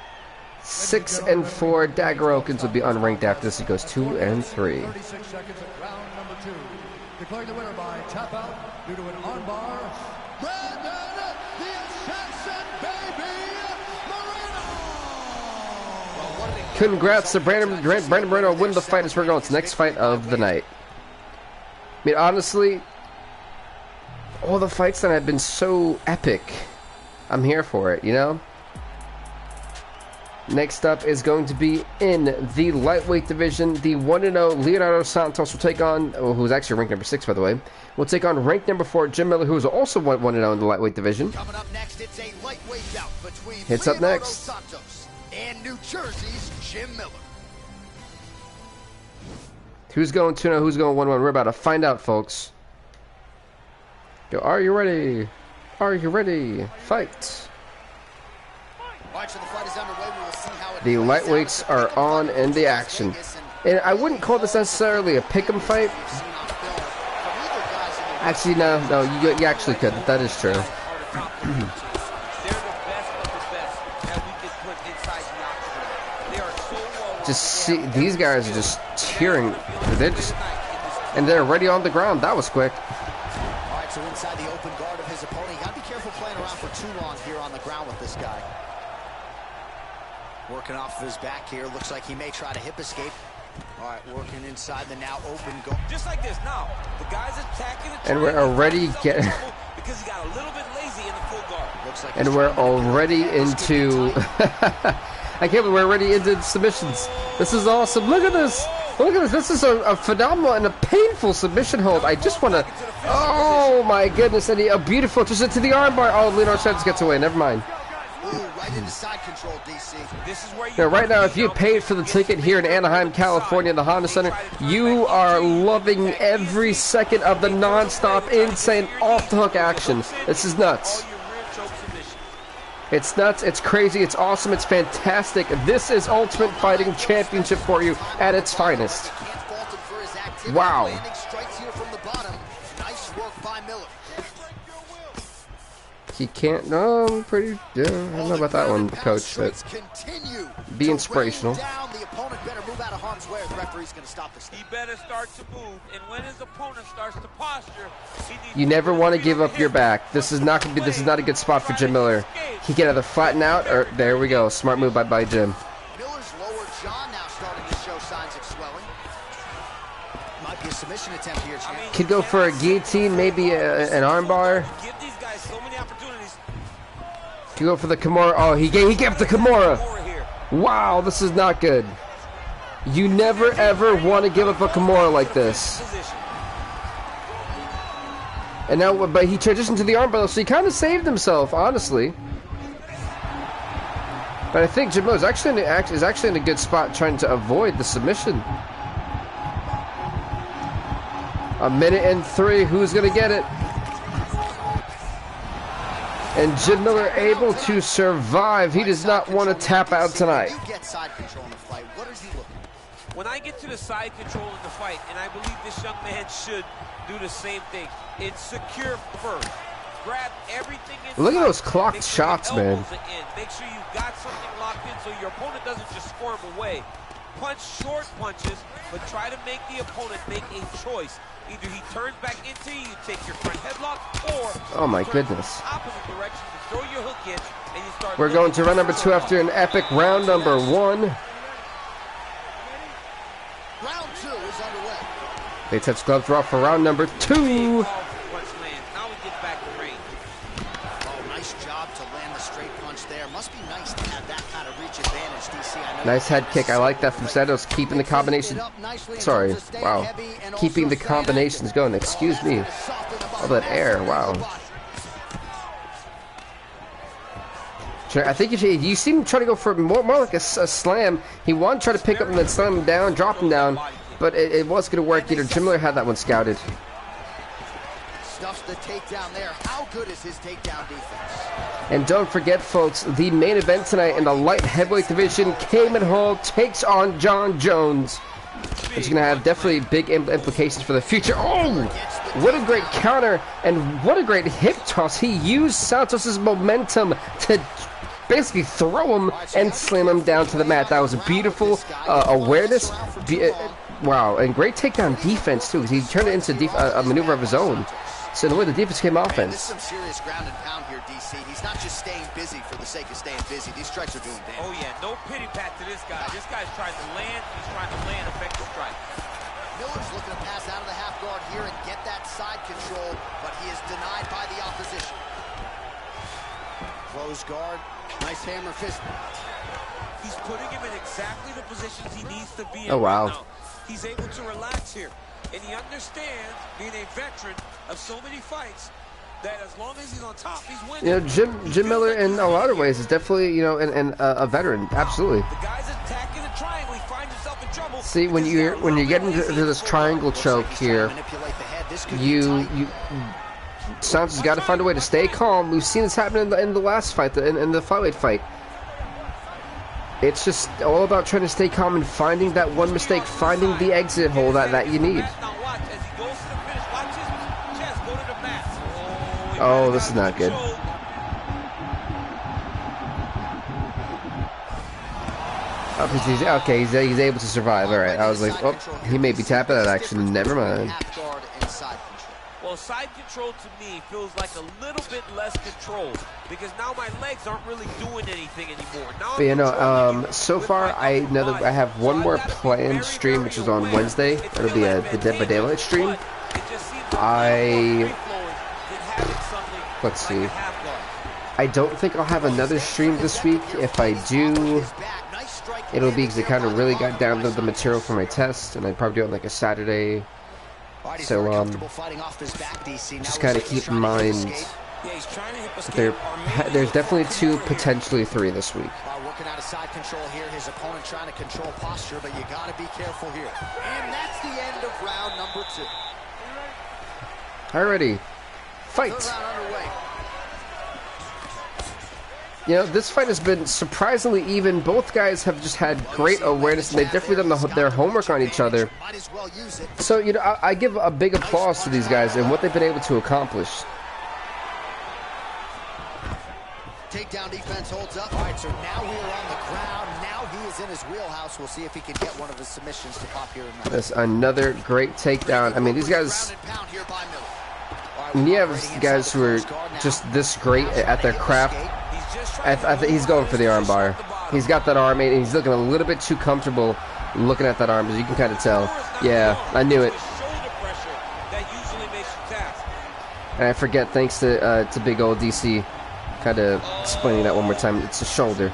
Speaker 1: 6-4. Dagger Elkins will be unranked after this. He goes 2-3.
Speaker 4: 36 seconds at round number 2. Declaring the winner by tap out due to an armbar. Brandon, the Assassin Baby Moreno!
Speaker 1: Congrats to Brandon Moreno winning the fight as we're going to the next fight of the night. I mean, honestly, all the fights that have been so epic. I'm here for it, you know? Next up is going to be in the lightweight division. The 1-0 Leonardo Santos will take on, who's actually ranked number 6, by the way, will take on ranked number 4 Jim Miller, who is also 1-0 in the lightweight division.
Speaker 2: Coming up next, it's a lightweight bout between
Speaker 1: Hits up
Speaker 2: Leonardo
Speaker 1: next.
Speaker 2: Santos and New Jersey's Jim Miller.
Speaker 1: Who's going 2-0, who's going 1-1? We're about to find out, folks. Go, are you ready? Are you ready? Fight.
Speaker 2: Right, so the fight is underway. We will see how it
Speaker 1: The
Speaker 2: plays
Speaker 1: lightweights
Speaker 2: out.
Speaker 1: are on in the action. And I wouldn't call this necessarily a pick'em fight. Actually, no, you actually could. That is true. Just see, these guys are just tearing. And they're already on the ground. That was quick.
Speaker 2: All right, so inside the open guard of his opponent, you got to be careful playing around for too long here on the ground with this guy. Working off of his back here. Looks like he may try to hip escape. All right, working inside the now open guard.
Speaker 3: Just like this. Now, the guy's attacking the
Speaker 1: And we're already getting.
Speaker 3: because he got a little bit lazy in the full guard.
Speaker 2: Looks like
Speaker 1: And we're already into. I can't believe we're already into submissions. This is awesome. Look at this. Look at this. This is a phenomenal and a painful submission hold. I just want to. Oh my goodness. And a beautiful. Just into the armbar. Oh, Leonardo Santos gets away. Never mind.
Speaker 2: Ooh, right into side control, DC.
Speaker 3: This is where you
Speaker 1: Now, right now, if you paid for the ticket here in Anaheim, California, in the Honda Center, you are loving every second of the non-stop, insane, off-the-hook action. This is nuts. It's nuts, it's crazy, it's awesome, it's fantastic. This is Ultimate Fighting Championship for you at its finest.
Speaker 2: Can't fault him for his activity.
Speaker 1: Wow.
Speaker 2: Landing strikes here from the bottom. Nice work by Miller.
Speaker 1: He can't, no, pretty, yeah, I don't know about that one, coach, but be inspirational.
Speaker 2: Down. The opponent better move out of harm's way or the referee's going to stop this.
Speaker 3: He better start to move, and when his opponent starts to posture, he needs
Speaker 1: You never want to give up your back. This is not a good spot for Jim Miller. He can either flatten out or, there we go, smart move by Jim.
Speaker 2: Miller's lower jaw now starting to show signs of swelling. Might be a submission attempt here, champ.
Speaker 1: Could go for a guillotine, maybe an armbar.
Speaker 3: Give these guys so many opportunities.
Speaker 1: Could go for the Kimura. Oh, he gave the Kimura. Wow, this is not good. You never ever want to give up a Kimura like this. And now, but he transitioned to the armbar, so he kind of saved himself, honestly. But I think Jim Miller is actually in a good spot, trying to avoid the submission. 1:03. Who's gonna get it? And Jim Miller able to survive. He does not want to tap out tonight.
Speaker 2: You get side control in the fight. What is he looking?
Speaker 3: When I get to the side control in the fight, and I believe this young man should do the same thing, it's secure first. Grab everything inside.
Speaker 1: Look at those clocked
Speaker 3: Make sure your
Speaker 1: shots, man.
Speaker 3: elbows are in. Make sure you've got something locked in so your opponent doesn't just squirm away. Punch short punches, but try to make the opponent make a choice. Either he turns back into you, you take your front headlock, or
Speaker 1: Oh my
Speaker 3: you turn
Speaker 1: goodness.
Speaker 3: the opposite direction to throw your hook in, and you start.
Speaker 1: We're going to round number 2 after an epic round number 1.
Speaker 2: Round 2 is underway.
Speaker 1: They touch gloves raw for round number 2.
Speaker 3: Now we get back to range.
Speaker 2: Oh, nice job to land the straight punch there. Must be nice to have that kind of reach advantage, DC. I know
Speaker 1: Nice head kick. I like that from Santos, keeping the combination. Sorry, wow. Keeping the combinations going. Excuse me. All that air, wow. I think if you see him trying to go for more like a slam. He wanted to try to pick up and then slam him down, drop him down, but it was going to work either. Jim Miller had that one scouted.
Speaker 2: Stuffs the takedown there. How good is his takedown defense?
Speaker 1: And don't forget, folks, the main event tonight in the light heavyweight division, Cayman Hall takes on John Jones. It's going to have definitely big implications for the future. Oh, what a great counter, and what a great hip toss. He used Santos' momentum to basically throw him and slam him down to the mat. That was a beautiful awareness. Wow, and great takedown defense, too, because he turned it into a maneuver of his own. So in a way, the defense came offense.
Speaker 2: This is some serious ground and pound here, DC. He's not just staying busy for the sake of staying busy. These strikes are doing damage.
Speaker 3: Oh, yeah, no pity pat to this guy. This guy's trying to land. He's trying to land effective strikes.
Speaker 2: Miller's looking to pass out of the half guard here and get that side control, but he is denied by the opposition. Close guard. Nice hammer fist.
Speaker 3: He's putting him in exactly the positions he needs to be in.
Speaker 1: Oh, wow.
Speaker 3: Right now. He's able to relax here. And he understands, being a veteran of so many fights, that as long as he's on top, he's winning.
Speaker 1: You know, Jim Miller, in a lot of ways, is definitely, you know, a veteran. Absolutely.
Speaker 3: The guy's attacking the triangle. He finds himself in trouble.
Speaker 1: See, when you get into this triangle choke here, Santos has got to find a way to stay calm. We've seen this happen in the last fight, in the flyweight fight. It's just all about trying to stay calm and finding that one mistake, finding the exit hole that you need. Oh, this is not good. Oh, okay, he's able to survive. All right, I was like, oh, he may be tapping that action. Never mind.
Speaker 3: Well, side control to me feels like a little bit less control because now my legs aren't really doing anything anymore. Now
Speaker 1: but you know, so far I know that I have one more planned stream, which is on Wednesday. It'll be the Dead by Daylight stream. Let's see. I don't think I'll have another stream this week. If I do, it'll be because I kind of really got down to the material for my test, and I'd probably do it like a Saturday. So, just kind of keep in mind, there's definitely 2, potentially 3 this week.
Speaker 2: Working out of side control here, his opponent trying to control posture, but you got to be careful here. And that's the end of round number 2.
Speaker 1: Alrighty, fight. You know, this fight has been surprisingly even. Both guys have just had great awareness, and they've definitely done their homework on each other. So, you know, I give a big applause to these guys and what they've been able to accomplish.
Speaker 2: Takedown defense holds up. All right, so now we are on the ground. Now he is in his wheelhouse. We'll see if he can get one of his submissions to pop here.
Speaker 1: That's another great takedown. I mean, these guys... When you have guys who are just this great at their craft, I think he's going for the arm bar. He's got that arm, and he's looking a little bit too comfortable looking at that arm, as you can kind of tell. Yeah, I knew it. And I forget, thanks to big old DC, kind of explaining that one more time. It's a shoulder.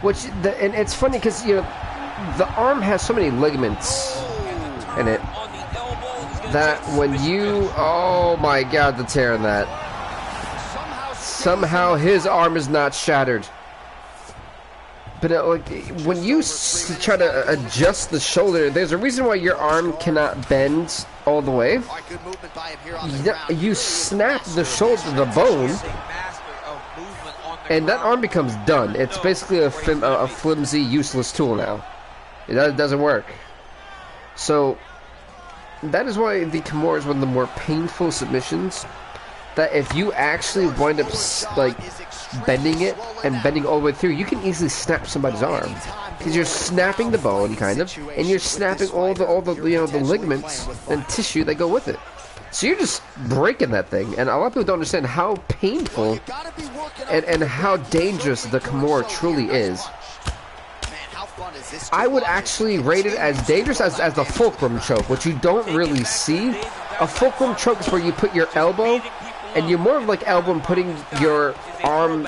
Speaker 1: And it's funny because, you know, the arm has so many ligaments in it that when you, oh my God, the tear in that. Somehow his arm is not shattered. But like, when you try to adjust the shoulder, there's a reason why your arm cannot bend all the way. You snap the shoulder, the bone, and that arm becomes done. It's basically a flimsy, useless tool now. It doesn't work. So that is why the Kimura is one of the more painful submissions. That if you actually wind up like bending it and bending all the way through, you can easily snap somebody's arm because you're snapping the bone, kind of, and you're snapping all the you know, the ligaments and tissue that go with it. So you're just breaking that thing, and a lot of people don't understand how painful and how dangerous the Kimura truly is. I would actually rate it as dangerous as the fulcrum choke, which you don't really see. A fulcrum choke is where you put your elbow, and you're more of like elbow putting your arm,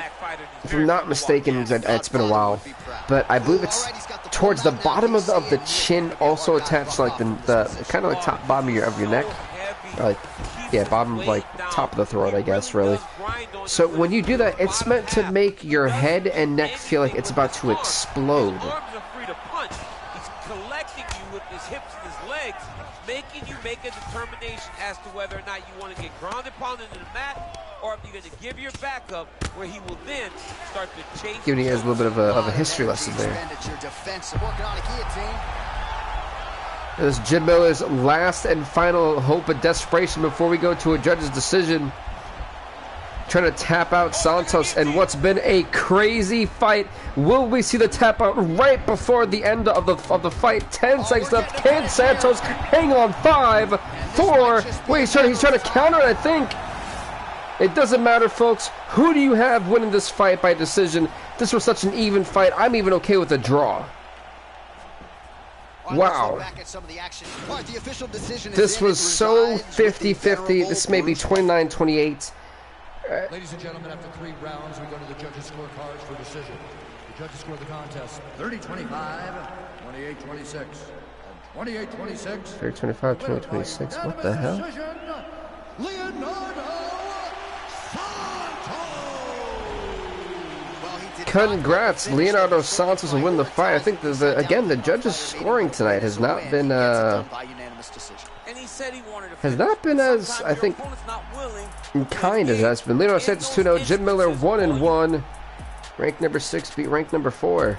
Speaker 1: if I'm not mistaken, it's been a while, but I believe it's towards the bottom of the chin, also attached to like the kind of like top bottom of your neck, or like, yeah, bottom, like top of the throat, I guess, really. So when you do that, it's meant to make your head and neck feel like it's about to explode.
Speaker 3: with his hips and his legs, making you make a determination as to whether or not you want to get grounded pounded into the mat, or if you're going to give your back up, where he will then start to chase.
Speaker 1: Giving you guys a little bit of a history lesson there. This is Jim Miller's last and final hope and desperation before we go to a judge's decision. Trying to tap out Santos, and what's been a crazy fight. Will we see the tap out right before the end of the fight? 10 seconds left. Can Santos hang on? 5, 4. Wait, he's trying to counter it, I think. It doesn't matter, folks. Who do you have winning this fight by decision? This was such an even fight. I'm even okay with a draw. Wow. This was so 50-50. This may be 29-28.
Speaker 4: Ladies and gentlemen, after 3 rounds, we go to the judges' scorecards for decision. The judges score the contest 30-25, 28-26, and 28-26.
Speaker 1: 30-25, 28-26. What the hell? Congrats, Leonardo Santos will win the fight. I think again the judges' scoring tonight has not been as I think kind as it has been. Leonardo Santos 2-0, Jim Miller 1-1. Rank number 6 beat rank number 4.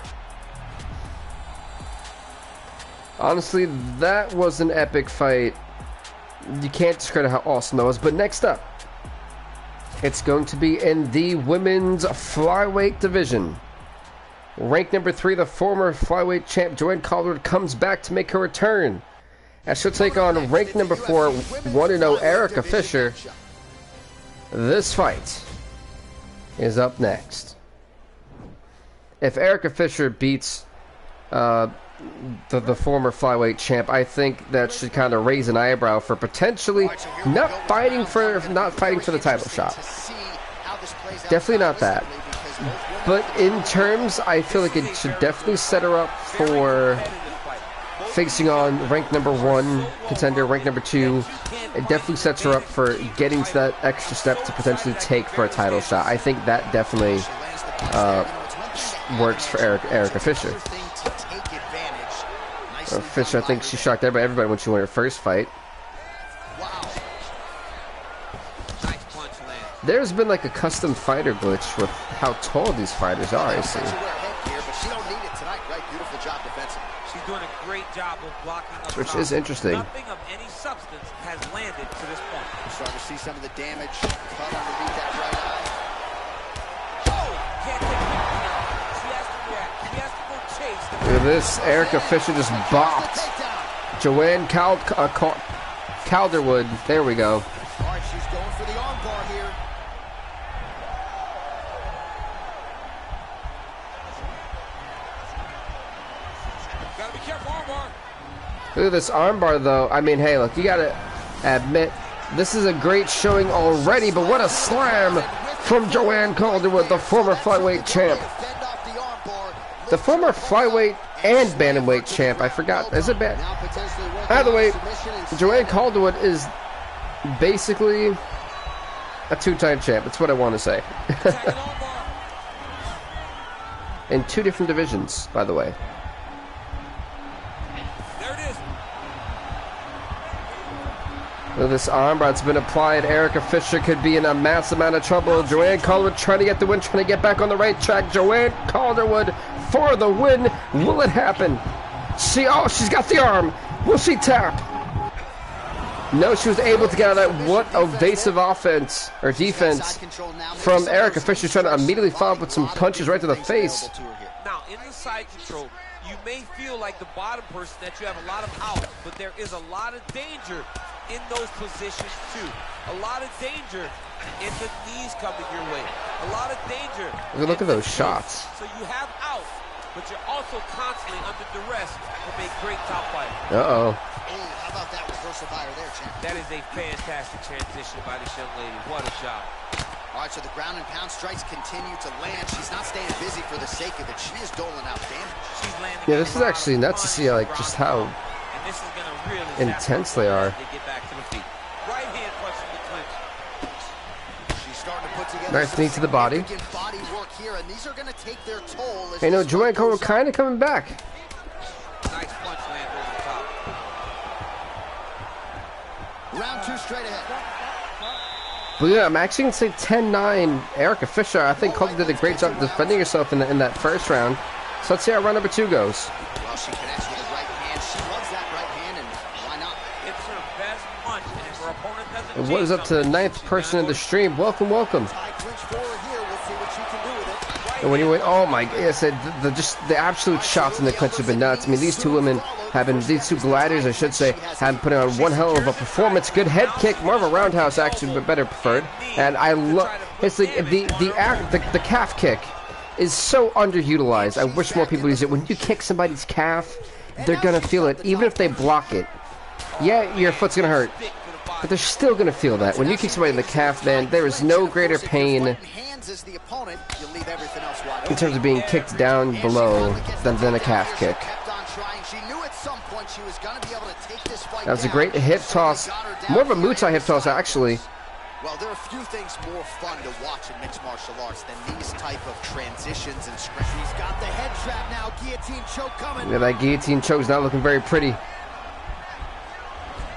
Speaker 1: Honestly, that was an epic fight. You can't discredit how awesome that was. But next up, it's going to be in the women's flyweight division. Rank number 3, the former flyweight champ Joanne Calderwood comes back to make her return, as she'll take on rank number 4, 1-0 Erica Fisher. This fight is up next. If Erica Fisher beats the former flyweight champ, I think that should kind of raise an eyebrow for potentially not fighting for the title shot. Definitely not that. But in terms, I feel like it should definitely set her up for facing on rank number 1 contender, rank number 2. It definitely sets her up for getting to that extra step to potentially take for a title shot. I think that definitely works for Erica Fisher. Fisher, I think she shocked everybody when she won her first fight. There's been like a custom fighter glitch with how tall these fighters are, I see.
Speaker 3: She's doing a great job of blocking up,
Speaker 1: which is interesting.
Speaker 3: Nothing of any substance has landed to this point.
Speaker 2: We're starting to see some of the damage cut underneath that right eye.
Speaker 3: Oh, can't take it now. She has to react. She has to go chase.
Speaker 1: Look at this. Erica Fisher just bopped Joanne Calderwood. There we go.
Speaker 2: All right, she's going for the arm bar here.
Speaker 3: Gotta be careful, arm bar.
Speaker 1: Look at this armbar, though. I mean, hey, look, you gotta admit, this is a great showing already, but what a slam from Joanne Calderwood, the former flyweight champ. The former flyweight and bantamweight champ. I forgot. Is it bad? Either way, Joanne Calderwood is basically a 2-time champ. That's what I want to say. In 2 different divisions, by the way. This armbar's been applied. Erica Fisher could be in a massive amount of trouble. Joanne Calderwood trying to get the win, trying to get back on the right track. Joanne Calderwood for the win. Will it happen? She's got the arm. Will she tap? No, she was able to get out of that. What evasive offense or defense from Erica Fisher, trying to immediately follow up with some punches right to the face.
Speaker 3: Now, in the side control, you may feel like the bottom person that you have a lot of out, but there is a lot of danger in those positions too. A lot of danger in the knees coming your way. A lot of danger.
Speaker 1: Look at those shots.
Speaker 3: So you have out, but you're also constantly under duress to make great top fight.
Speaker 2: Oh, how about that reversal fire there, champ?
Speaker 3: That is a fantastic transition by this young lady. What a shot.
Speaker 2: All right, so the ground and pound strikes continue to land. She's not staying busy for the sake of it. She is doling out damage.
Speaker 3: She's landing.
Speaker 1: Yeah, this is actually nuts to see, like, just how intense they are. Nice knee to the body. Hey, no, Joanne Calderwood kind of coming back.
Speaker 3: Nice punch land over the top.
Speaker 2: Round 2 straight ahead.
Speaker 1: But yeah, I'm actually going to say 10-9. Erica Fisher, I think Calder did a great job defending herself in that first round. So let's see how round number 2 goes.
Speaker 2: Well, she connects with her right hand. She loves that right hand, and why not?
Speaker 3: It's her best punch, and if her opponent doesn't.
Speaker 1: And what is up to the 9th person in the stream? Welcome, welcome.
Speaker 2: High clinch forward here. We'll see what she can do with it.
Speaker 1: And when you went, oh my goodness, the absolute shots in the clinch have been nuts. I mean, these two women have been, these two gliders, I should say, have been putting on one hell of a performance. Good head kick, more of a roundhouse actually, but better preferred. And I love, it's like the calf kick is so underutilized. I wish more people use it. When you kick somebody's calf, they're gonna feel it, even if they block it. Yeah, your foot's gonna hurt, but they're still gonna feel that. When you kick somebody in the calf, man, there is no greater pain in terms of being kicked down below than a calf kick. That was a great hip toss, more of a Muay Thai hip toss actually.
Speaker 2: Well, there are few things more fun to watch in mixed martial arts than these type of transitions and scripts. He's got the head trap now, guillotine choke coming.
Speaker 1: Yeah, that guillotine choke's not looking very pretty.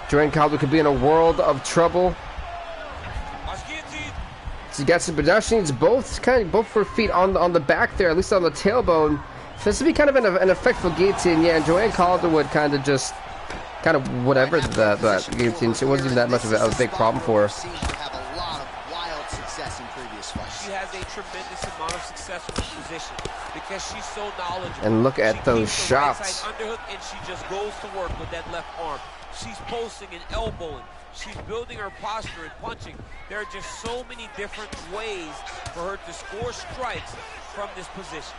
Speaker 1: Joanne Calder could be in a world of trouble. She got some, but now she needs both her feet on the back there, at least on the tailbone. This would be kind of an effective guillotine, yeah. And Joanne Calder would kind of whatever the guillotine. It wasn't even that much of a big problem for her.
Speaker 3: She has a tremendous amount of success in this position because she's so knowledgeable.
Speaker 1: And look at those shots.
Speaker 3: Right side underhook, and she just goes to work with that left arm. She's posting and elbowing. She's building her posture and punching. There are just so many different ways for her to score strikes from this position.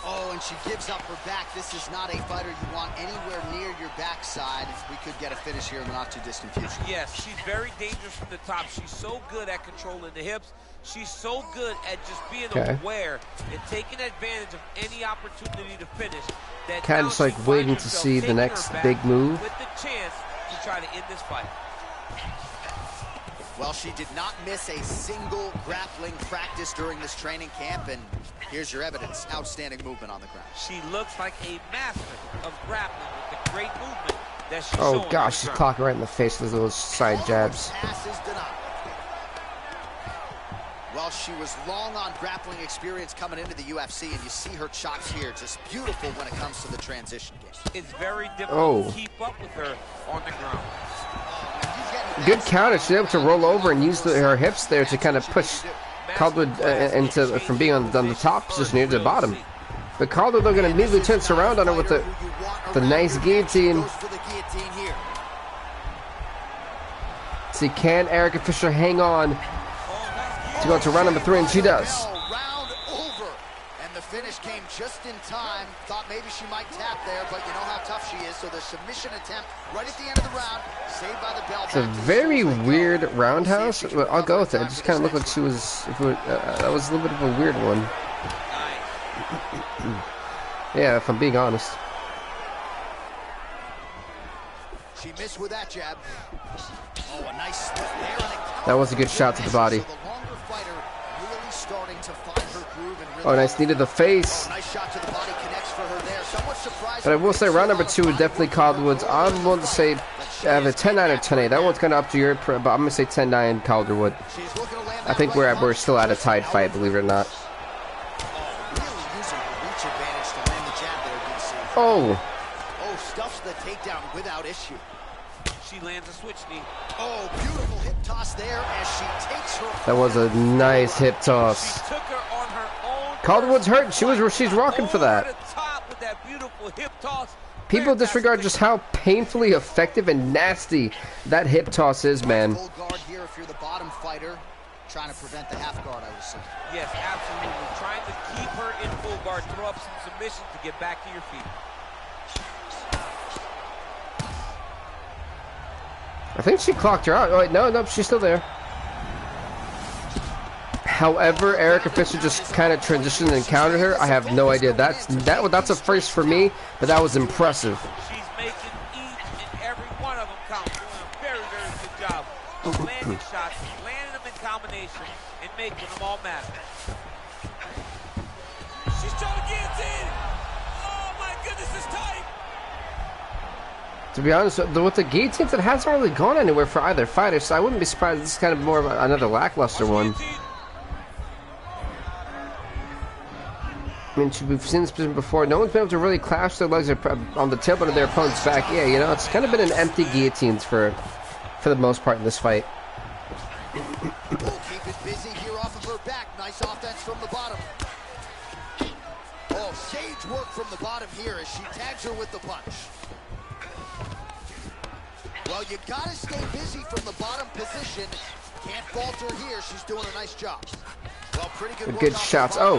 Speaker 2: Oh, and she gives up her back. This is not a fighter you want anywhere near your backside. We could get a finish here in the not-too-distant future.
Speaker 3: Yes, she's very dangerous from the top. She's so good at controlling the hips. She's so good at just being aware and taking advantage of any opportunity to finish. That
Speaker 1: kind of just like waiting to see the next big move.
Speaker 3: With the chance to try to end this fight.
Speaker 2: Well, she did not miss a single grappling practice during this training camp, and here's your evidence. Outstanding movement on the ground.
Speaker 3: She looks like a master of grappling with the great movement that she's
Speaker 1: showing. Oh gosh, she's clocking right in the face with those side jabs.
Speaker 2: Well, she was long on grappling experience coming into the UFC, and you see her chops here, just beautiful when it comes to the transition game.
Speaker 3: It's very difficult to keep up with her on the ground.
Speaker 1: Good counter. She's able to roll over and use her hips there to kind of push Calder from being on the top position here to the bottom. But Calder, they're going to immediately turn around on her with the nice guillotine. See, can Erica Fisher hang on to go to round number 3? And she does.
Speaker 2: Finish came just in time. Thought maybe she might tap there, but you know how tough she is. So the submission attempt right at the end of the round, saved by the bell.
Speaker 1: It's a very weird roundhouse. But I'll go with it. It just kind of looked like she was. That was a little bit of a weird one. Yeah, if I'm being honest.
Speaker 2: She missed with that jab. Oh, a nice slip there.
Speaker 1: That was a good shot to the body.
Speaker 2: So the longer fighter really starting to find her groove and really.
Speaker 1: Oh, nice knee to the face.
Speaker 2: Oh, nice shot to the body connects for her there. Somewhat surprised.
Speaker 1: But I will say round number 2 would definitely Calderwood's. I'm willing to say the 10-9 or 10-8. That one's kind of up to your, but I'm going to say 10-9 Calderwood. I think we're still at a tied fight, believe it or not. Oh.
Speaker 2: Oh, stuffs the takedown without issue.
Speaker 3: She lands a switch knee.
Speaker 2: Oh, beautiful hip toss there as she takes her.
Speaker 1: That was a nice hip toss.
Speaker 3: She took her on her own.
Speaker 1: Calderwood's hurt. She's rocking for that.
Speaker 3: Over the top with that beautiful hip toss.
Speaker 1: People disregard just how painfully effective and nasty that hip toss is, man.
Speaker 2: Full guard here if you're the bottom fighter, trying to prevent the half guard, I would assume.
Speaker 3: Yes, absolutely. Trying to keep her in full guard, throw up some submissions to get back to your feet.
Speaker 1: I think she clocked her out. Oh, wait, no, she's still there. However, Erica Fisher just kind of transitioned and countered her. I have no idea. That's a first for me, but that was impressive.
Speaker 3: She's making each and every one of them count. Doing a very, very good job of landing shots, landing them in combination, and making them all matter. She's trying to guillotine. Oh my goodness, it's tight.
Speaker 1: To be honest, with the guillotines, it hasn't really gone anywhere for either fighter, so I wouldn't be surprised if this is kind of more of another lackluster one. I mean, we've seen this position before. No one's been able to really clash their legs on the tailbone of their opponent's back. Yeah, you know, it's kind of been an empty guillotines for the most part in this fight.
Speaker 2: Keep it busy here off of her back. Nice offense from the bottom. Oh, sage work from the bottom here as she tags her with the punch. Well, you gotta stay busy from the bottom position. Can't falter here. She's doing a nice job. Well, pretty good
Speaker 1: shots. Oh.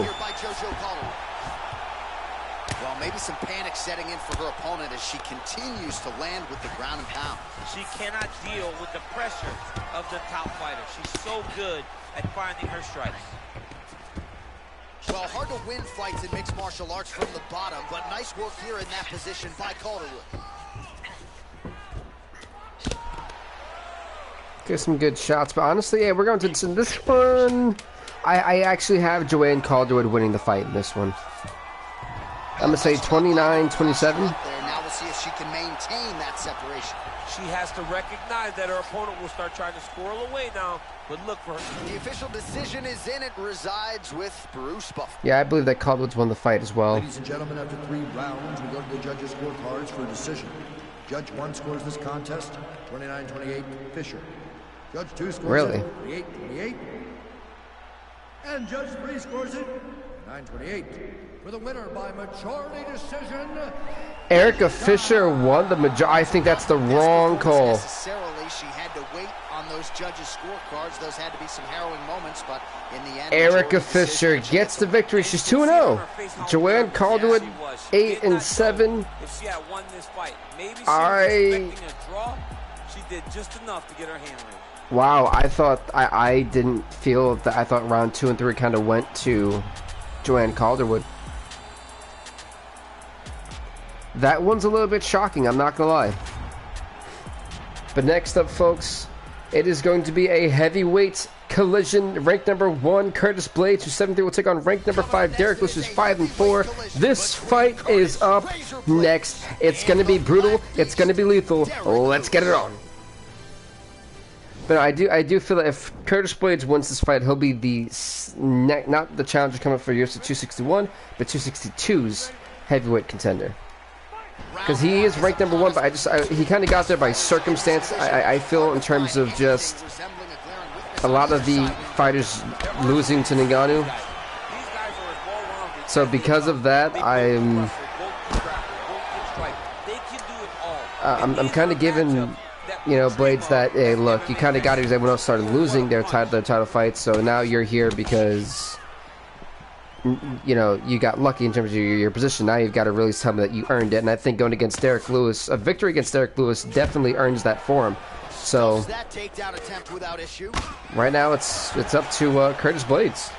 Speaker 2: Well, maybe some panic setting in for her opponent as she continues to land with the ground and pound.
Speaker 3: She cannot deal with the pressure of the top fighter. She's so good at finding her strikes.
Speaker 2: Well, hard to win fights in mixed martial arts from the bottom, but nice work here in that position by Calderwood.
Speaker 1: Get some good shots, but honestly, yeah, we're going to this one. I actually have Joanne Calderwood winning the fight in this one. I'm gonna say 29-27.
Speaker 2: Now we'll see if she can maintain that separation.
Speaker 3: She has to recognize that her opponent will start trying to squirrel away now, but look for her.
Speaker 2: The official decision is in. It resides with Bruce Buff.
Speaker 1: Yeah, I believe that Calderwood's won the fight as well.
Speaker 4: Ladies and gentlemen, after 3 rounds, we go to the judges' scorecards for a decision. Judge 1 scores this contest 29-28 Fisher. Judge 2 scores it 28-28. And Judge 3 scores it 9-28. For the winner by majority decision,
Speaker 1: Erica Fisher won the majority. I think that's the wrong call.
Speaker 2: Necessarily, she had to wait on those judges' scorecards. Those had to be some harrowing moments, but in the end,
Speaker 1: Erica Fisher gets the victory. She's 2-0. Joanne Calderwood 8-7.
Speaker 3: If she had won this fight, maybe she was expecting a draw. She did just enough to get her hand raised.
Speaker 1: Wow, I thought I didn't feel that. I thought round 2 and 3 kind of went to Joanne Calderwood. That one's a little bit shocking, I'm not gonna lie. But next up, folks, it is going to be a heavyweight collision. Ranked number 1, Curtis Blades, who's 7-3, will take on ranked number 5, Derek Lewis, who's 5-4. This fight is up next. It's gonna be brutal. It's gonna be lethal. Let's get it on. But I do feel that if Curtis Blades wins this fight, he'll be the not the challenger coming for UFC 261, but 262's heavyweight contender. Because he is ranked number 1, but he kind of got there by circumstance. I feel in terms of just a lot of the fighters losing to Ngannou. So because of that, I'm kind of giving, you know, Blades that, hey, look, you kind of got it because everyone else started losing their title fights, so now you're here because, you know, you got lucky in terms of your position. Now you've got to really tell me that you earned it, and I think going against Derek Lewis, a victory against Derek Lewis definitely earns that for him. So right now it's up to Curtis Blades.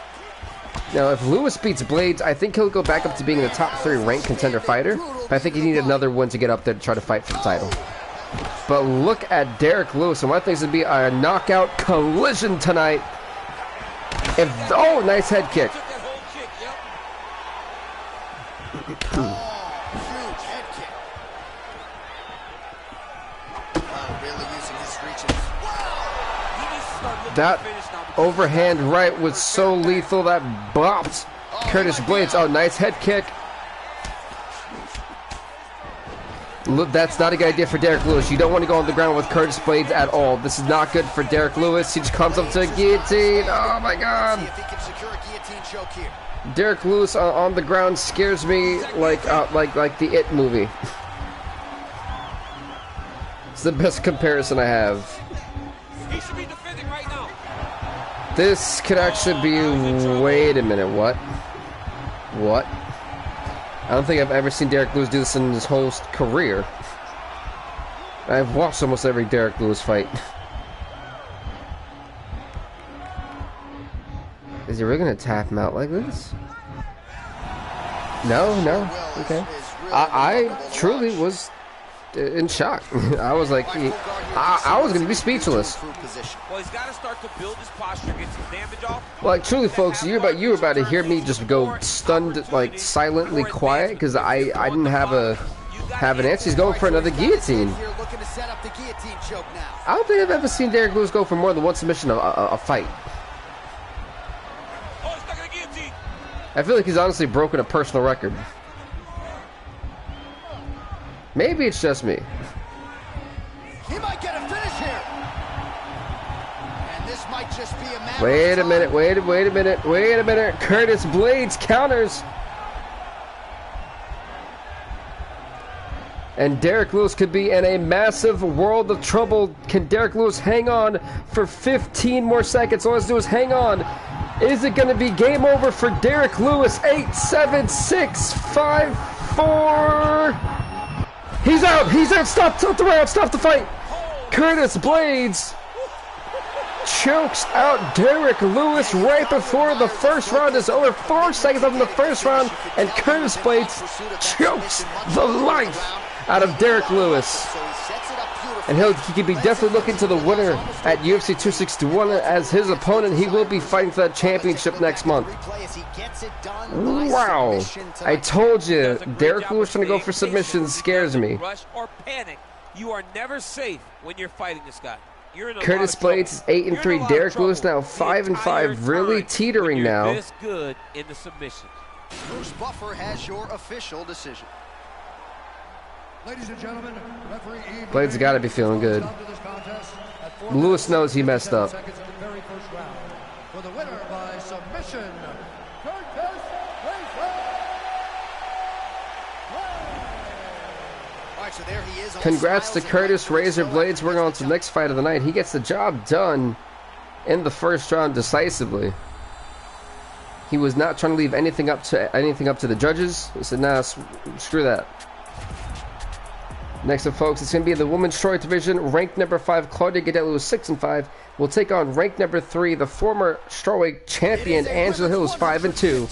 Speaker 1: Now, if Lewis beats Blades, I think he'll go back up to being the top 3 ranked contender fighter, but I think he needed another one to get up there to try to fight for the title. But look at Derek Lewis, and what I think is going to be a knockout collision tonight. Oh, nice head kick.
Speaker 2: Huge head kick. Really using his reaches.
Speaker 1: That overhand right was so lethal that bopped Curtis Blades. Oh, nice head kick. Look, that's not a good idea for Derek Lewis. You don't want to go on the ground with Curtis Blades at all. This is not good for Derek Lewis. He just comes up to a guillotine. Oh my God. Derek Lewis on the ground scares me like the It movie. It's the best comparison I have.
Speaker 3: He should be defending right now.
Speaker 1: This could actually be. Wait a minute. What? What? I don't think I've ever seen Derek Lewis do this in his whole career. I've watched almost every Derek Lewis fight. Is he really gonna tap him out like this? No, no. Okay. I truly was in shock. I was like, I was gonna be speechless.
Speaker 3: Well, he's got to start to build his posture, get some damage off.
Speaker 1: Like truly, folks, you were about to hear me just go stunned, like silently quiet, because I didn't have a have an answer. He's going for another guillotine. I don't think I've ever seen Derek Lewis go for more than one submission a fight. I feel like he's honestly broken a personal record. Maybe it's just me.
Speaker 2: He might get a finish here. And this might just be a matter
Speaker 1: Wait a minute, wait a minute. Curtis Blades counters. And Derek Lewis could be in a massive world of trouble. Can Derek Lewis hang on for 15 more seconds? All let's do is hang on. Is it going to be game over for Derek Lewis? 8, 7, 6, 5, 4. He's out. He's out. Stop the round. Stop the fight. Curtis Blades chokes out Derek Lewis right before the first round is over. 4 seconds left in the first round, and Curtis Blades chokes the life out of Derek Lewis. And he could be definitely looking to the winner at UFC 261 as his opponent. He will be fighting for that championship next month. Wow. I told you, Derek Lewis trying to go for submissions scares me.
Speaker 3: Rush or panic. You are never safe when you're fighting this guy.
Speaker 1: Curtis Blades is 8-3. Derek Lewis now 5-5. Really teetering now.
Speaker 3: This good in the submission.
Speaker 2: Bruce Buffer has your official decision.
Speaker 4: Ladies and gentlemen, referee
Speaker 1: Blades has got to be feeling good. Lewis knows he messed up.
Speaker 4: For the winner by submission, Curtis
Speaker 2: So there he is.
Speaker 1: Congrats to Curtis Razor Blades. We're on to the next fight of the night. He gets the job done in the first round decisively. He was not trying to leave anything up to the judges. He said, "Nah, screw that." Next up, folks, it's going to be in the women's strawweight division. Ranked number 5, Claudia Gadelha, who's 6-5, will take on ranked number 3, the former strawweight champion Angela Hill, who's 5-2,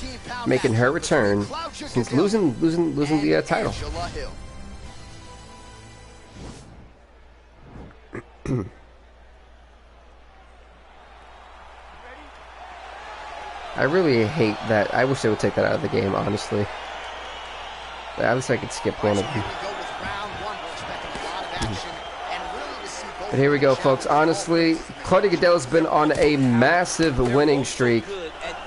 Speaker 1: making her return since losing the title. I really hate that. I wish they would take that out of the game, honestly. But at least I could skip one of them. But here we go, folks. Honestly, Claudia Gadelha's been on a massive winning streak.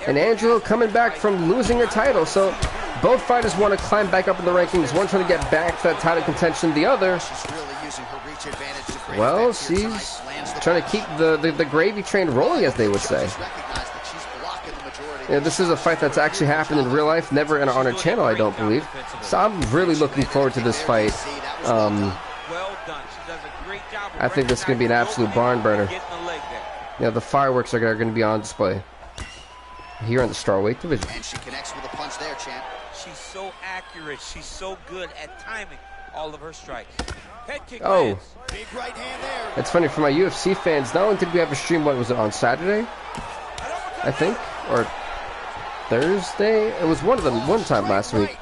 Speaker 1: And Angela coming back from losing her title. So both fighters want to climb back up in the rankings. One trying to get back to that title contention. The other, well, she's trying to keep the gravy train rolling, as they would say. Yeah, this is a fight that's actually happened in real life, never on our channel, I don't believe. So I'm really looking forward to this fight. I think this is going to be an absolute barn burner. Yeah, the fireworks are going to be on display here in the strawweight division.
Speaker 2: And she connects with a punch there, champ.
Speaker 3: She's so accurate. She's so good at timing all of her strikes. Head kick
Speaker 1: oh,
Speaker 2: big right hand there.
Speaker 1: It's funny for my UFC fans. Not only did we have a stream, what was it, on Saturday, I think, or Thursday? It was one of them one time last week.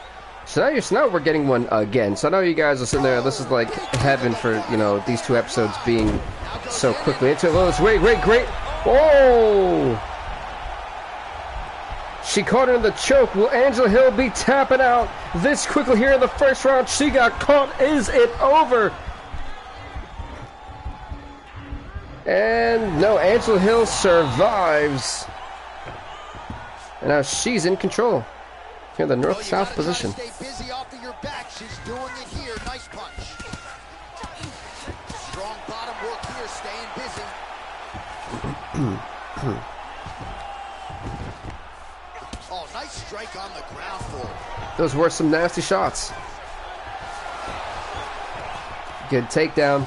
Speaker 1: So now we're getting one again. So I know you guys are sitting there. This is like heaven for, you know, these two episodes being so quickly into it. Oh, it's great. Oh! She caught her in the choke. Will Angela Hill be tapping out this quickly here in the first round? She got caught. Is it over? And no, Angela Hill survives. And now she's in control. Here in the north-south position.
Speaker 2: Stay busy off of your back. She's doing it here. Nice punch. Strong bottom work here, staying busy. Oh, nice strike on the ground for her.
Speaker 1: Those were some nasty shots. Good takedown.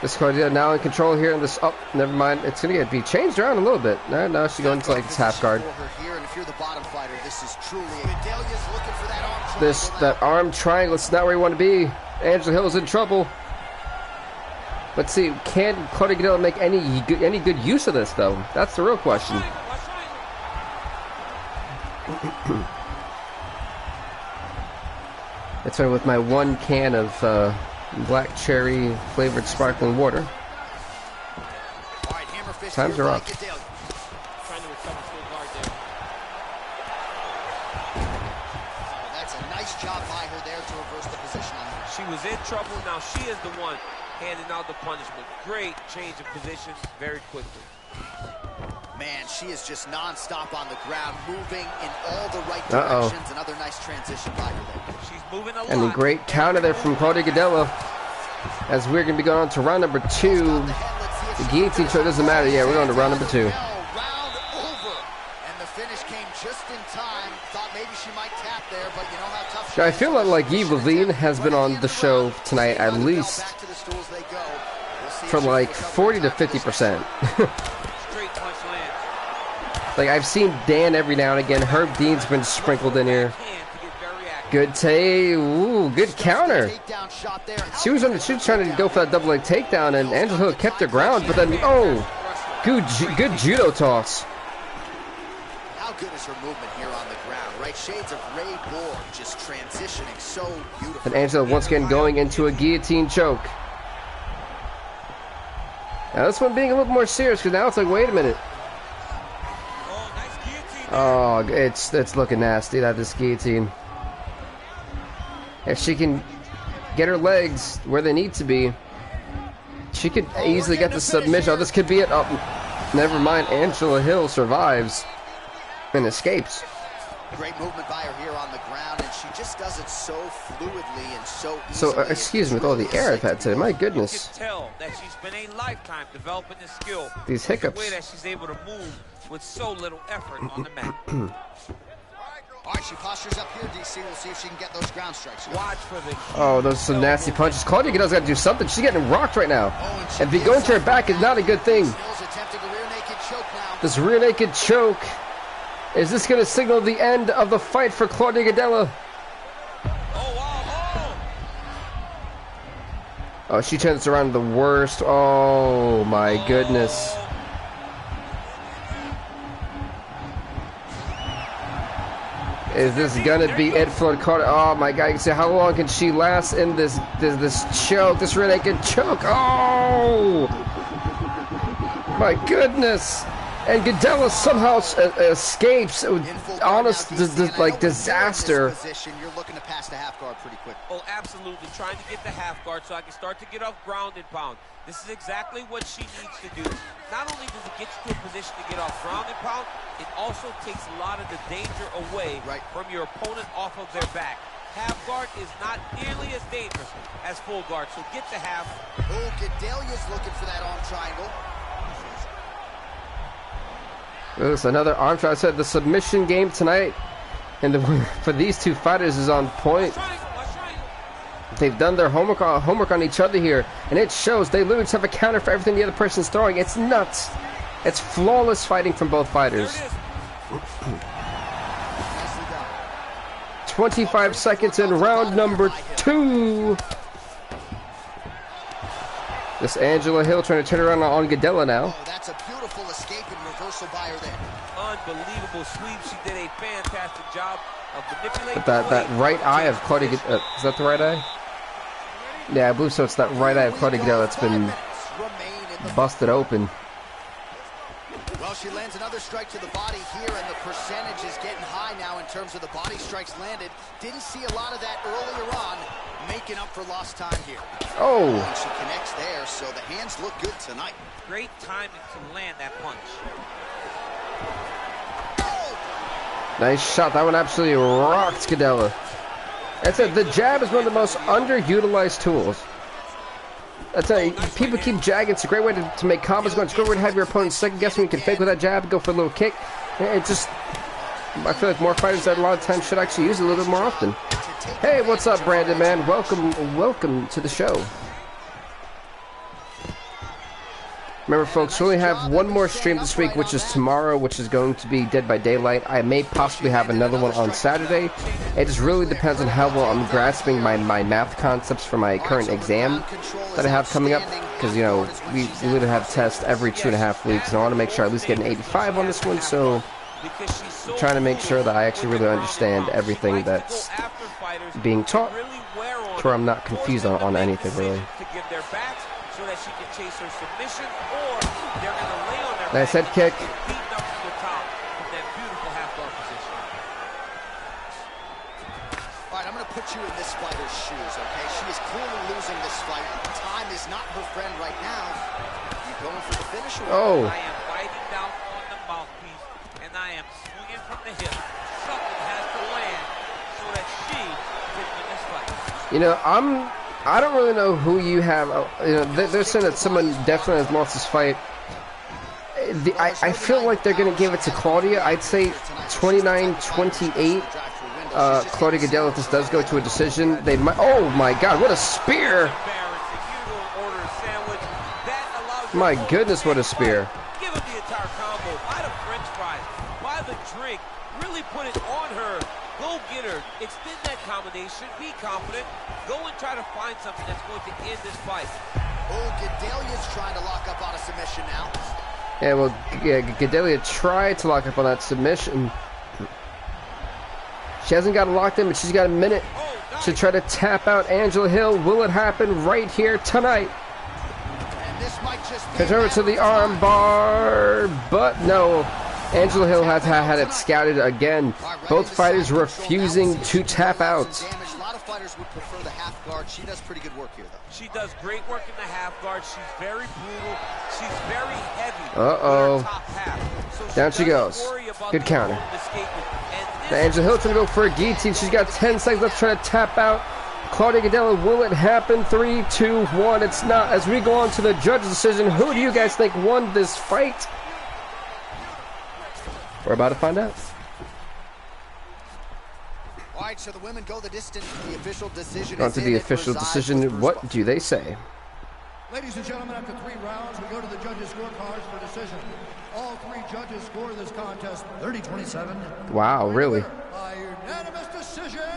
Speaker 1: This Claudia now in control here in this. Oh, never mind. It's gonna be changed around a little bit. Now she's going to like this half guard. That arm triangle. It's not where you want to be. Angela Hill's in trouble. Let's see. Can Claudia Gadelha make any good use of this though? That's the real question. That's right. With my one can of black cherry flavored sparkling water. Times are up.
Speaker 3: Trying to recover full guard there.
Speaker 2: Oh, that's a nice job by her there to reverse the position on her.
Speaker 3: She was in trouble. Now she is the one handing out the punishment. Great change of position very quickly.
Speaker 2: Man, she is just non-stop on the ground, moving in all the right directions. Another nice transition by her there.
Speaker 3: She's moving a lot.
Speaker 1: And a great counter there from Claudia Gadelha. As we're going to be going on to round number 2. The guillotine choke doesn't matter. Yeah, we're going to round number 2.
Speaker 2: Round over. And the finish came just in time. Thought maybe she might tap there, but you know how tough she is.
Speaker 1: I feel like Evelyn has been on the show tonight at least for like 40 to 50%. Like, I've seen Dan every now and again. Herb Dean's been sprinkled in here. Good ooh, good counter. She was trying to go for that double leg takedown, and Angela kept her ground, but then, good judo toss.
Speaker 2: How good is her movement here on the ground, right? Shades of Ray Borg, just transitioning so beautiful.
Speaker 1: And Angela once again going into a guillotine choke. Now this one being a little more serious, because now it's like, wait a minute. Oh, it's looking nasty, this guillotine. If she can get her legs where they need to be, she could easily get the submission. Oh, this could be it. Oh, never mind. Angela Hill survives and escapes.
Speaker 2: Great movement by her here on the ground, and she just does it so fluidly and so easily.
Speaker 1: So, excuse me, with all the air I've had today, my goodness.
Speaker 3: You can tell that she's been a lifetime developing this skill.
Speaker 1: These hiccups.
Speaker 3: The way that she's able to move with so little effort on the mat.
Speaker 2: All right, she postures up here, DC. We'll see if she can get those ground strikes.
Speaker 3: Watch for the...
Speaker 1: Oh, those are some nasty punches. Claudia Gadelha's got to do something. She's getting rocked right now. And be going to her back is not a good thing. This rear naked choke. Is this going to signal the end of the fight for Claudia Gadelha? Oh, she turns around the worst. Oh, my goodness. Is this gonna be it for Carter? Oh my God! You can see how long can she last in this choke? This rear naked choke. Oh my goodness! And Gadelha somehow escapes. Honest, like disaster.
Speaker 2: You're looking to pass the half guard pretty quick.
Speaker 3: Oh, absolutely! Trying to get the half guard so I can start to get off ground and pound. This is exactly what she needs to do. Not only does it get you to a position to get off ground and pound, it also takes a lot of the danger away from your opponent off of their back. Half guard is not nearly as dangerous as full guard, so get the half.
Speaker 2: Oh, Gadelha's looking for that arm triangle.
Speaker 1: There's another arm triangle. I said the submission game tonight, and for these two fighters is on point. They've done their homework on each other here, and it shows. They literally have a counter for everything the other person's throwing. It's nuts. It's flawless fighting from both fighters. 25 seconds in round number 2. This Angela Hill trying to turn around on Gadelha now.
Speaker 2: Oh, that's a beautiful escape and reversal by her there.
Speaker 3: Unbelievable sweep. She did a fantastic job of manipulating.
Speaker 1: But that right eye of Claudia Gadelha, is that the right eye? Yeah, I believe so. It's that right eye of Claudia Gadelha that's been busted open.
Speaker 2: Well, she lands another strike to the body here, and the percentage is getting high now in terms of the body strikes landed. Didn't see a lot of that earlier on, making up for lost time here.
Speaker 1: Oh!
Speaker 2: And she connects there, so the hands look good tonight.
Speaker 3: Great timing to land that punch.
Speaker 1: Nice shot. That one absolutely rocked Gadelha. That's it. The jab is one of the most underutilized tools. That's it. People keep jagging. It's a great way to make combos going. It's a great way to have your opponent second guess when you can fake with that jab, go for a little kick. It just, I feel like more fighters that a lot of times should actually use it a little bit more often. Hey, what's up, Brandon, man? Welcome to the show. Remember, folks, we only have one more stream this week, which is tomorrow, which is going to be Dead by Daylight. I may possibly have another one on Saturday. It just really depends on how well I'm grasping my math concepts for my current exam that I have coming up. Because, you know, we literally have tests every 2.5 weeks, and I want to make sure I at least get an 85 on this one, so I'm trying to make sure that I actually really understand everything that's being taught, to where I'm not confused on anything, really.
Speaker 3: So that she can chase her submission, or they're going to lay on their
Speaker 1: Nice head kick.
Speaker 3: Beating up from the top from that beautiful half guard position.
Speaker 2: All right, I'm going to put you in this fighter's shoes, okay? She is clearly losing this fight. Time is not her friend right now. You going for the finish?
Speaker 1: Oh.
Speaker 3: I am biting down on the mouthpiece, and I am swinging from the hip. Something has to land so that she can win this fight.
Speaker 1: You know, I don't really know who you have. You know, they're saying that someone definitely has lost this fight. I feel like they're going to give it to Claudia. I'd say 29-28. Claudia Gadelha, if this does go to a decision, they might. Oh my God! What a spear! My goodness, what a spear!
Speaker 3: Give him the entire combo. Buy the French fries. Buy the drink. Really put it on her. Go get her. Extend that combination. Be confident. Go and try to find something that's going to end this fight.
Speaker 2: Oh, Gadelha's trying to lock up on a submission now.
Speaker 1: Yeah, well, yeah, Gadelha tried to lock up on that submission. She hasn't got it locked in, but she's got a minute to try to tap out Angela Hill. Will it happen right here tonight?
Speaker 2: And this might just be
Speaker 1: Comes over to the arm bar, but no. Angela Hill has had it scouted again. Both fighters refusing to tap out.
Speaker 2: A lot of fighters would prefer the half guard. She does pretty good work here, though.
Speaker 3: She does great work in the half guard. She's very brutal. She's very heavy.
Speaker 1: Uh-oh.
Speaker 3: Top half. So
Speaker 1: Down she goes. Good counter. Now Angela Hill's going to go for a guillotine. She's got 10 seconds left to try to tap out Claudia Gadelha. Will it happen? 3, 2, 1. It's not. As we go on to the judge's decision, who do you guys think won this fight? We're about to find out.
Speaker 2: All right, so the women go the distance. The official decision
Speaker 1: On to the official decision. What do they say?
Speaker 4: Ladies and gentlemen, after 3 rounds, we go to the judges' scorecards for decision. All 3 judges score this contest 30-27.
Speaker 1: Wow, really?
Speaker 4: By unanimous decision,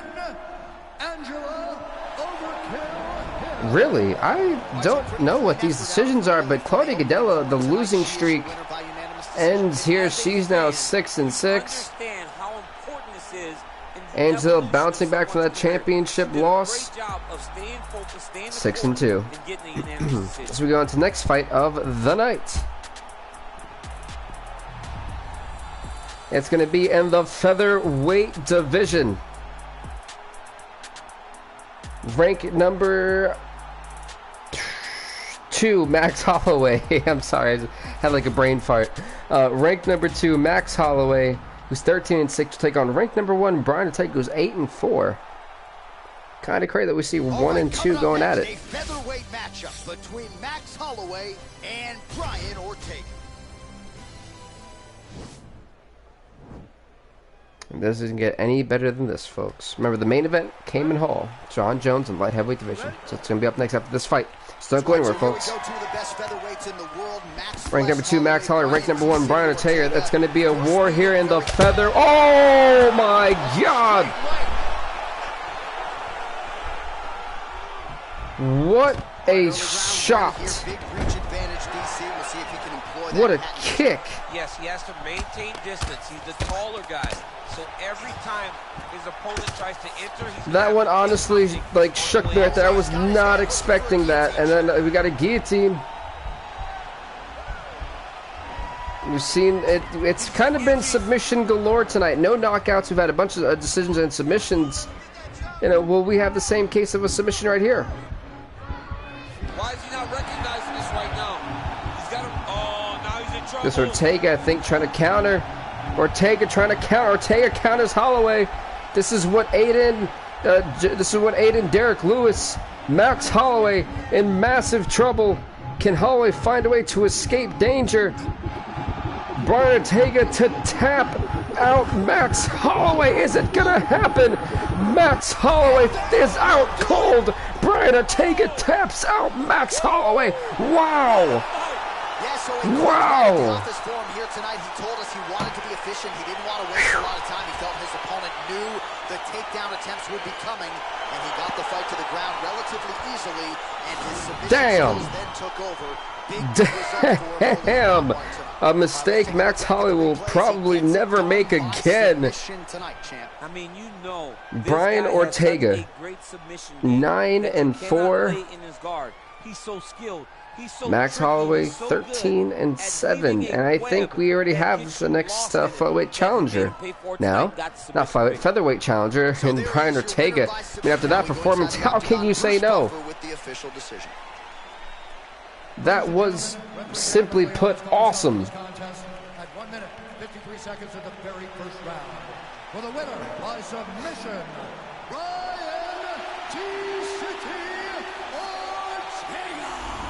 Speaker 4: Angela Overkill Hill.
Speaker 1: Really? I don't know what these decisions are, but Claudia Gadelha, the losing streak ends here. She's now 6-6. Angela bouncing back from that championship loss. 6-2. So we go on to the next fight of the night. It's going to be in the featherweight division. Rank number 2, Max Holloway. I'm sorry, I had like a brain fart. Rank number 2, Max Holloway, who's 13-6, to take on rank number 1, Brian Ortega, who's 8-4. Kind of crazy that we see 1 and 2 going at it.
Speaker 2: A featherweight matchup between Max Holloway and Brian Ortega.
Speaker 1: And this doesn't get any better than this, folks. Remember, the main event, Cayman Hall, John Jones in light heavyweight division. So it's going to be up next after this fight. So don't go anywhere, folks. Rank number 2, Max Holloway. Rank number 1, Brian Ortega. That's going to be a war here in the feather. Oh, my God! What a shot! What a kick!
Speaker 3: Yes, he has to maintain distance. He's the taller guy. So every time his opponent tries to enter,
Speaker 1: that one honestly like shook me right there. I was not expecting that. And then we got a guillotine. We've seen it. It's kind of been submission galore tonight. No knockouts. We've had a bunch of decisions and submissions. You know, will we have the same case of a submission right here?
Speaker 3: Why is he not recognizing this right now? He's got him. Oh, now he's in trouble.
Speaker 1: This Ortega, I think, trying to counter. Ortega trying to counter. Ortega counters Holloway. This is what Aiden. Derek Lewis, Max Holloway in massive trouble. Can Holloway find a way to escape danger? Brian Ortega to tap out Max Holloway. Is it gonna happen? Max Holloway is out cold. Brian Ortega taps out Max Holloway. Wow.
Speaker 2: Yeah, so
Speaker 1: wow.
Speaker 2: Here tonight, he told us he wanted to be efficient. He didn't want to waste a lot of time. He felt his opponent knew the takedown attempts would be coming, and he got the fight to the ground relatively easily, and his submission skills then took over.
Speaker 1: Damn. A mistake Max Holloway will probably never make again.
Speaker 3: I mean, you know,
Speaker 1: Brian Ortega, 9-4.
Speaker 3: He's so skilled. He's so
Speaker 1: Max
Speaker 3: tricky.
Speaker 1: Holloway,
Speaker 3: He's so
Speaker 1: 13 and
Speaker 3: good
Speaker 1: 7,
Speaker 3: at
Speaker 1: and I think we already have the next flyweight challenger now. Not flyweight, featherweight challenger, and Brian Ortega. I mean, after that performance, how can you say no? That was, simply put, awesome.
Speaker 4: At 1 minute, 53 seconds of the very first round. For the winner by submission, Brian Ortega.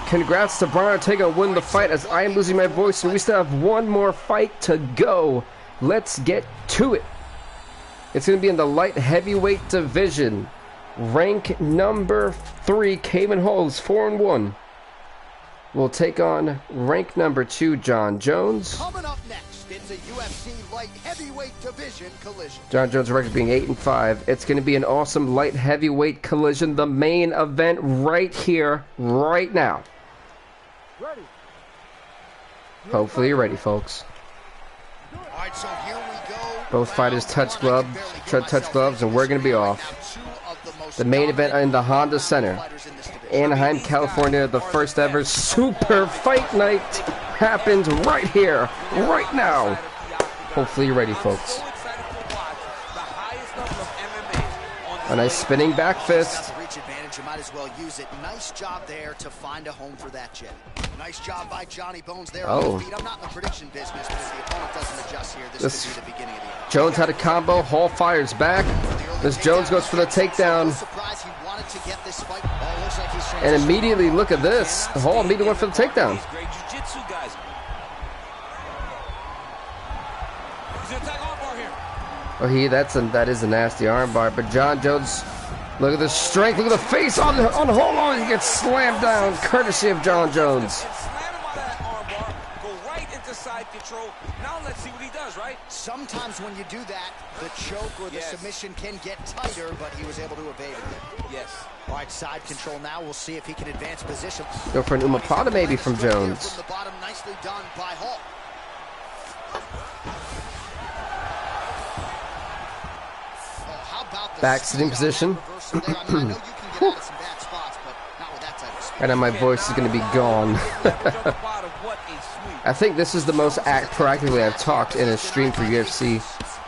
Speaker 1: Congrats to Brian Ortega winning the fight, as I am losing my voice, and we still have one more fight to go. Let's get to it. It's going to be in the light heavyweight division. Rank number 3, Cayman Halls, 4-1. Will take on rank number 2, John Jones.
Speaker 2: Coming up next, it's a UFC light heavyweight division collision.
Speaker 1: John Jones' record being 8-5. It's going to be an awesome light heavyweight collision. The main event right here, right now.
Speaker 4: Ready.
Speaker 1: Hopefully you're ready, folks.
Speaker 2: All right, so here we go.
Speaker 1: Both fighters touch gloves, and we're going to be off. The main event in the Honda Center, Anaheim, California. The first ever super fight night happens right here, right now. Hopefully you're ready, folks. A nice spinning back fist.
Speaker 2: You might as well use it. Nice job there to find a home for that jet. Nice job by Johnny Bones there.
Speaker 1: Oh.
Speaker 2: I'm not in the prediction business, but if the opponent doesn't adjust here, this could be the beginning of the end.
Speaker 1: Jones had a combo. Hall fires back. This Jones goes for the takedown. And immediately, look at this. Hall immediately went for the takedown.
Speaker 3: Great jiu-jitsu guys. He's gonna attack armbar here.
Speaker 1: Oh, that is a nasty armbar. But John Jones, look at the strength. Look at the face on Hall. Oh, he gets slammed down, courtesy of John Jones.
Speaker 3: Slam him out of that armbar. Go right into side control. Now let's see what he does, right?
Speaker 2: Sometimes when you do that, the choke or the submission can get tighter, but he was able to evade it.
Speaker 3: Yes.
Speaker 2: All right, side control now. We'll see if he can advance position.
Speaker 1: Go for an Umapada maybe from Jones.
Speaker 2: From the bottom, nicely done by Hall. Oh, how about the
Speaker 1: back sitting position.
Speaker 2: I know you can get out of some bad spots, but not with that type of speed.
Speaker 1: And then my voice is going to be gone. I think this is the most proactively I've talked in a stream for UFC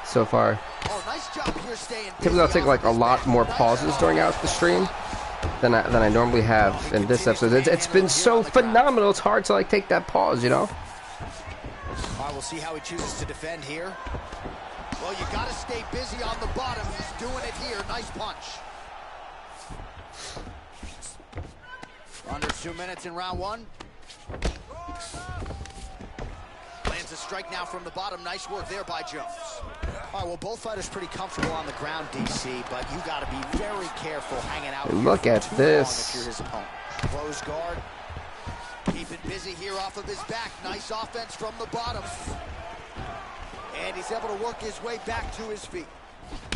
Speaker 1: so far.
Speaker 2: Oh, nice job here staying busy.
Speaker 1: Typically I'll take like a lot more pauses during out the stream than I normally have in this episode. It's been so phenomenal. It's hard to like take that pause, you know.
Speaker 2: All right, we'll see how he chooses to defend here. Well, you got to stay busy on the bottom. He's doing it here. Nice punch. Under 2 minutes in round 1. Lands a strike now from the bottom. Nice work there by Jones. All right, well, both fighters pretty comfortable on the ground, DC, but you got to be very careful hanging out.
Speaker 1: Look at this.
Speaker 2: If you're his opponent. Close guard. Keeping busy here off of his back. Nice offense from the bottom. And he's able to work his way back to his feet.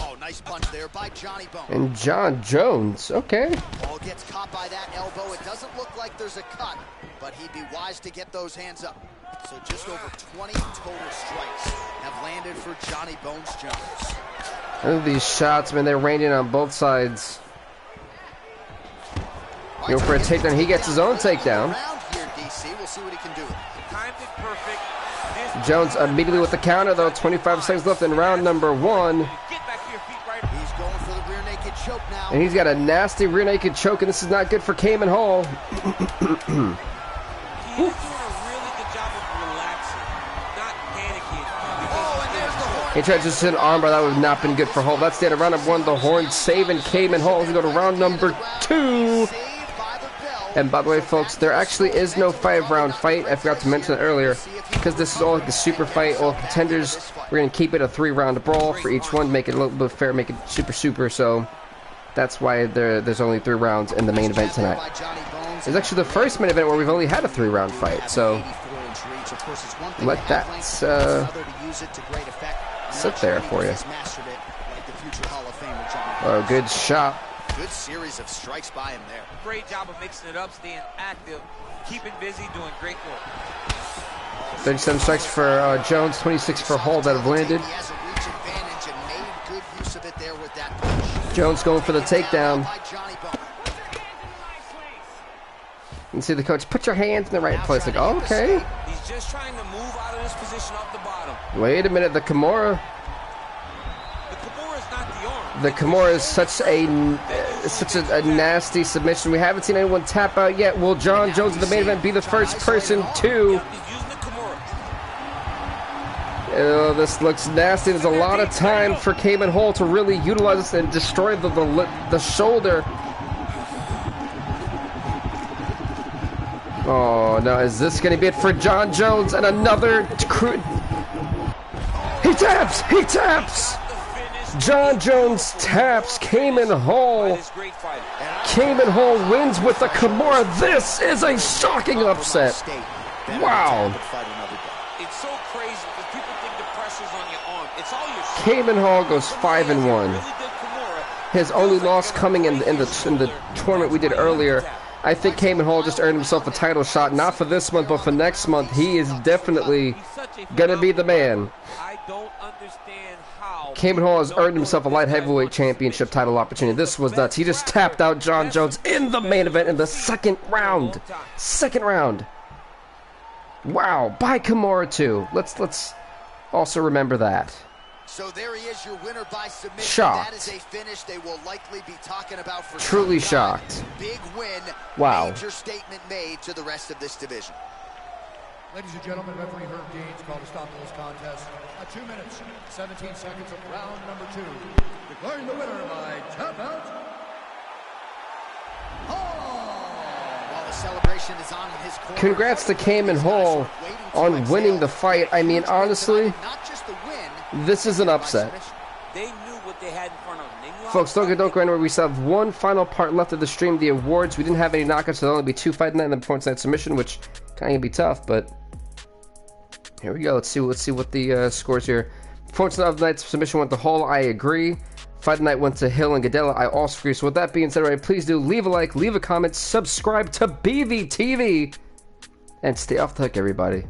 Speaker 2: Oh, nice punch there by Johnny Bones.
Speaker 1: And John Jones, okay.
Speaker 2: Ball gets caught by that elbow. It doesn't look like there's a cut, but he'd be wise to get those hands up. So just over 20 total strikes have landed for Johnny Bones Jones.
Speaker 1: Look at these shots, man. They're raining on both sides. Go for a takedown. He gets his own takedown.
Speaker 2: We'll see what he can do.
Speaker 3: Timed it perfect.
Speaker 1: Jones immediately with the counter, though. 25 seconds left in round number 1.
Speaker 3: Get back to your feet right.
Speaker 2: He's going for the rear naked choke now.
Speaker 1: And he's got a nasty rear naked choke, and this is not good for Cayman Hall.
Speaker 3: He's doing a really good job of relaxing, not panicking.
Speaker 2: Oh, and there's the horn.
Speaker 1: He tried to just hit an armbar. That would have not been good for Hall. That's the end of round number 1. The horn saving Cayman Hall. We go to round number 2. And by the way, folks, there actually is no 5-round fight. I forgot to mention it earlier. Because this is all like a super fight, all contenders, we're going to keep it a 3-round brawl for each one. Make it a little bit fair, make it super. So that's why there's only 3 rounds in the main event tonight. It's actually the first main event where we've only had a 3-round fight. So let that sit there for you. Oh, good shot.
Speaker 2: Good series of strikes by him there.
Speaker 3: Great job of mixing it up, staying active, keeping busy, doing great work.
Speaker 1: 37 strikes for Jones, 26 for Hall that have landed.
Speaker 2: He has a reach advantage and made good use of it there with that punch.
Speaker 1: Jones going for the takedown. And see the coach, put your hands in the right place. Like, oh, okay.
Speaker 3: He's just trying to move out of this position off the bottom.
Speaker 1: Wait a minute, the Kimura.
Speaker 3: The Kimura is not the arm.
Speaker 1: The Kimura is such a nasty submission. We haven't seen anyone tap out yet. Will John Jones in the main event be the first person to? Oh, this looks nasty. There's a lot of time for Cayman Hall to really utilize this and destroy the shoulder. Oh, now is this going to be it for John Jones? And another... He taps! He taps! John Jones taps Cayman Hall. Cayman Hall wins with the Kimura. This is a shocking upset. Wow.
Speaker 3: It's so crazy because people think the pressure's on your arm. It's all your
Speaker 1: Cayman Hall goes 5-1. His only loss coming in the tournament we did earlier. I think Cayman Hall just earned himself a title shot, not for this month, but for next month. He is definitely gonna be the man.
Speaker 3: I don't understand how
Speaker 1: Cayman Hall has earned himself a light heavyweight championship title opportunity. This was nuts. He just tapped out John Jones in the main event in the second round. Second round. Wow, by Kimura too. Let's also remember that.
Speaker 2: So there he is, your winner by submission.
Speaker 1: Shocked.
Speaker 2: That is a finish they will likely be talking about for
Speaker 1: truly
Speaker 2: some time.
Speaker 1: shocked.
Speaker 2: Big win.
Speaker 1: Wow.
Speaker 2: Major statement made to the rest of this division.
Speaker 4: Ladies and gentlemen, referee Herb Gaines called a stop to this contest at 2 minutes, 17 seconds of round number 2. Declaring the winner by tap out.
Speaker 2: While the celebration is on in his corner,
Speaker 1: Congrats to Cayman Hall on winning the fight. I mean, honestly,
Speaker 2: not just the win,
Speaker 1: this is an upset.
Speaker 3: they knew what they had in front of them.
Speaker 1: Folks, don't go anywhere. We still have one final part left of the stream, the awards. We didn't have any knockouts, so there'll only be 2 fight night and then points night submission, which kind of be tough, but here we go. Let's see what the scores here. Points of the night submission went to Hall. I agree. Fight night went to Hill and Gadella. I also agree. So with that being said, right, please do leave a like, leave a comment, subscribe to BVTV, and stay off the hook, everybody.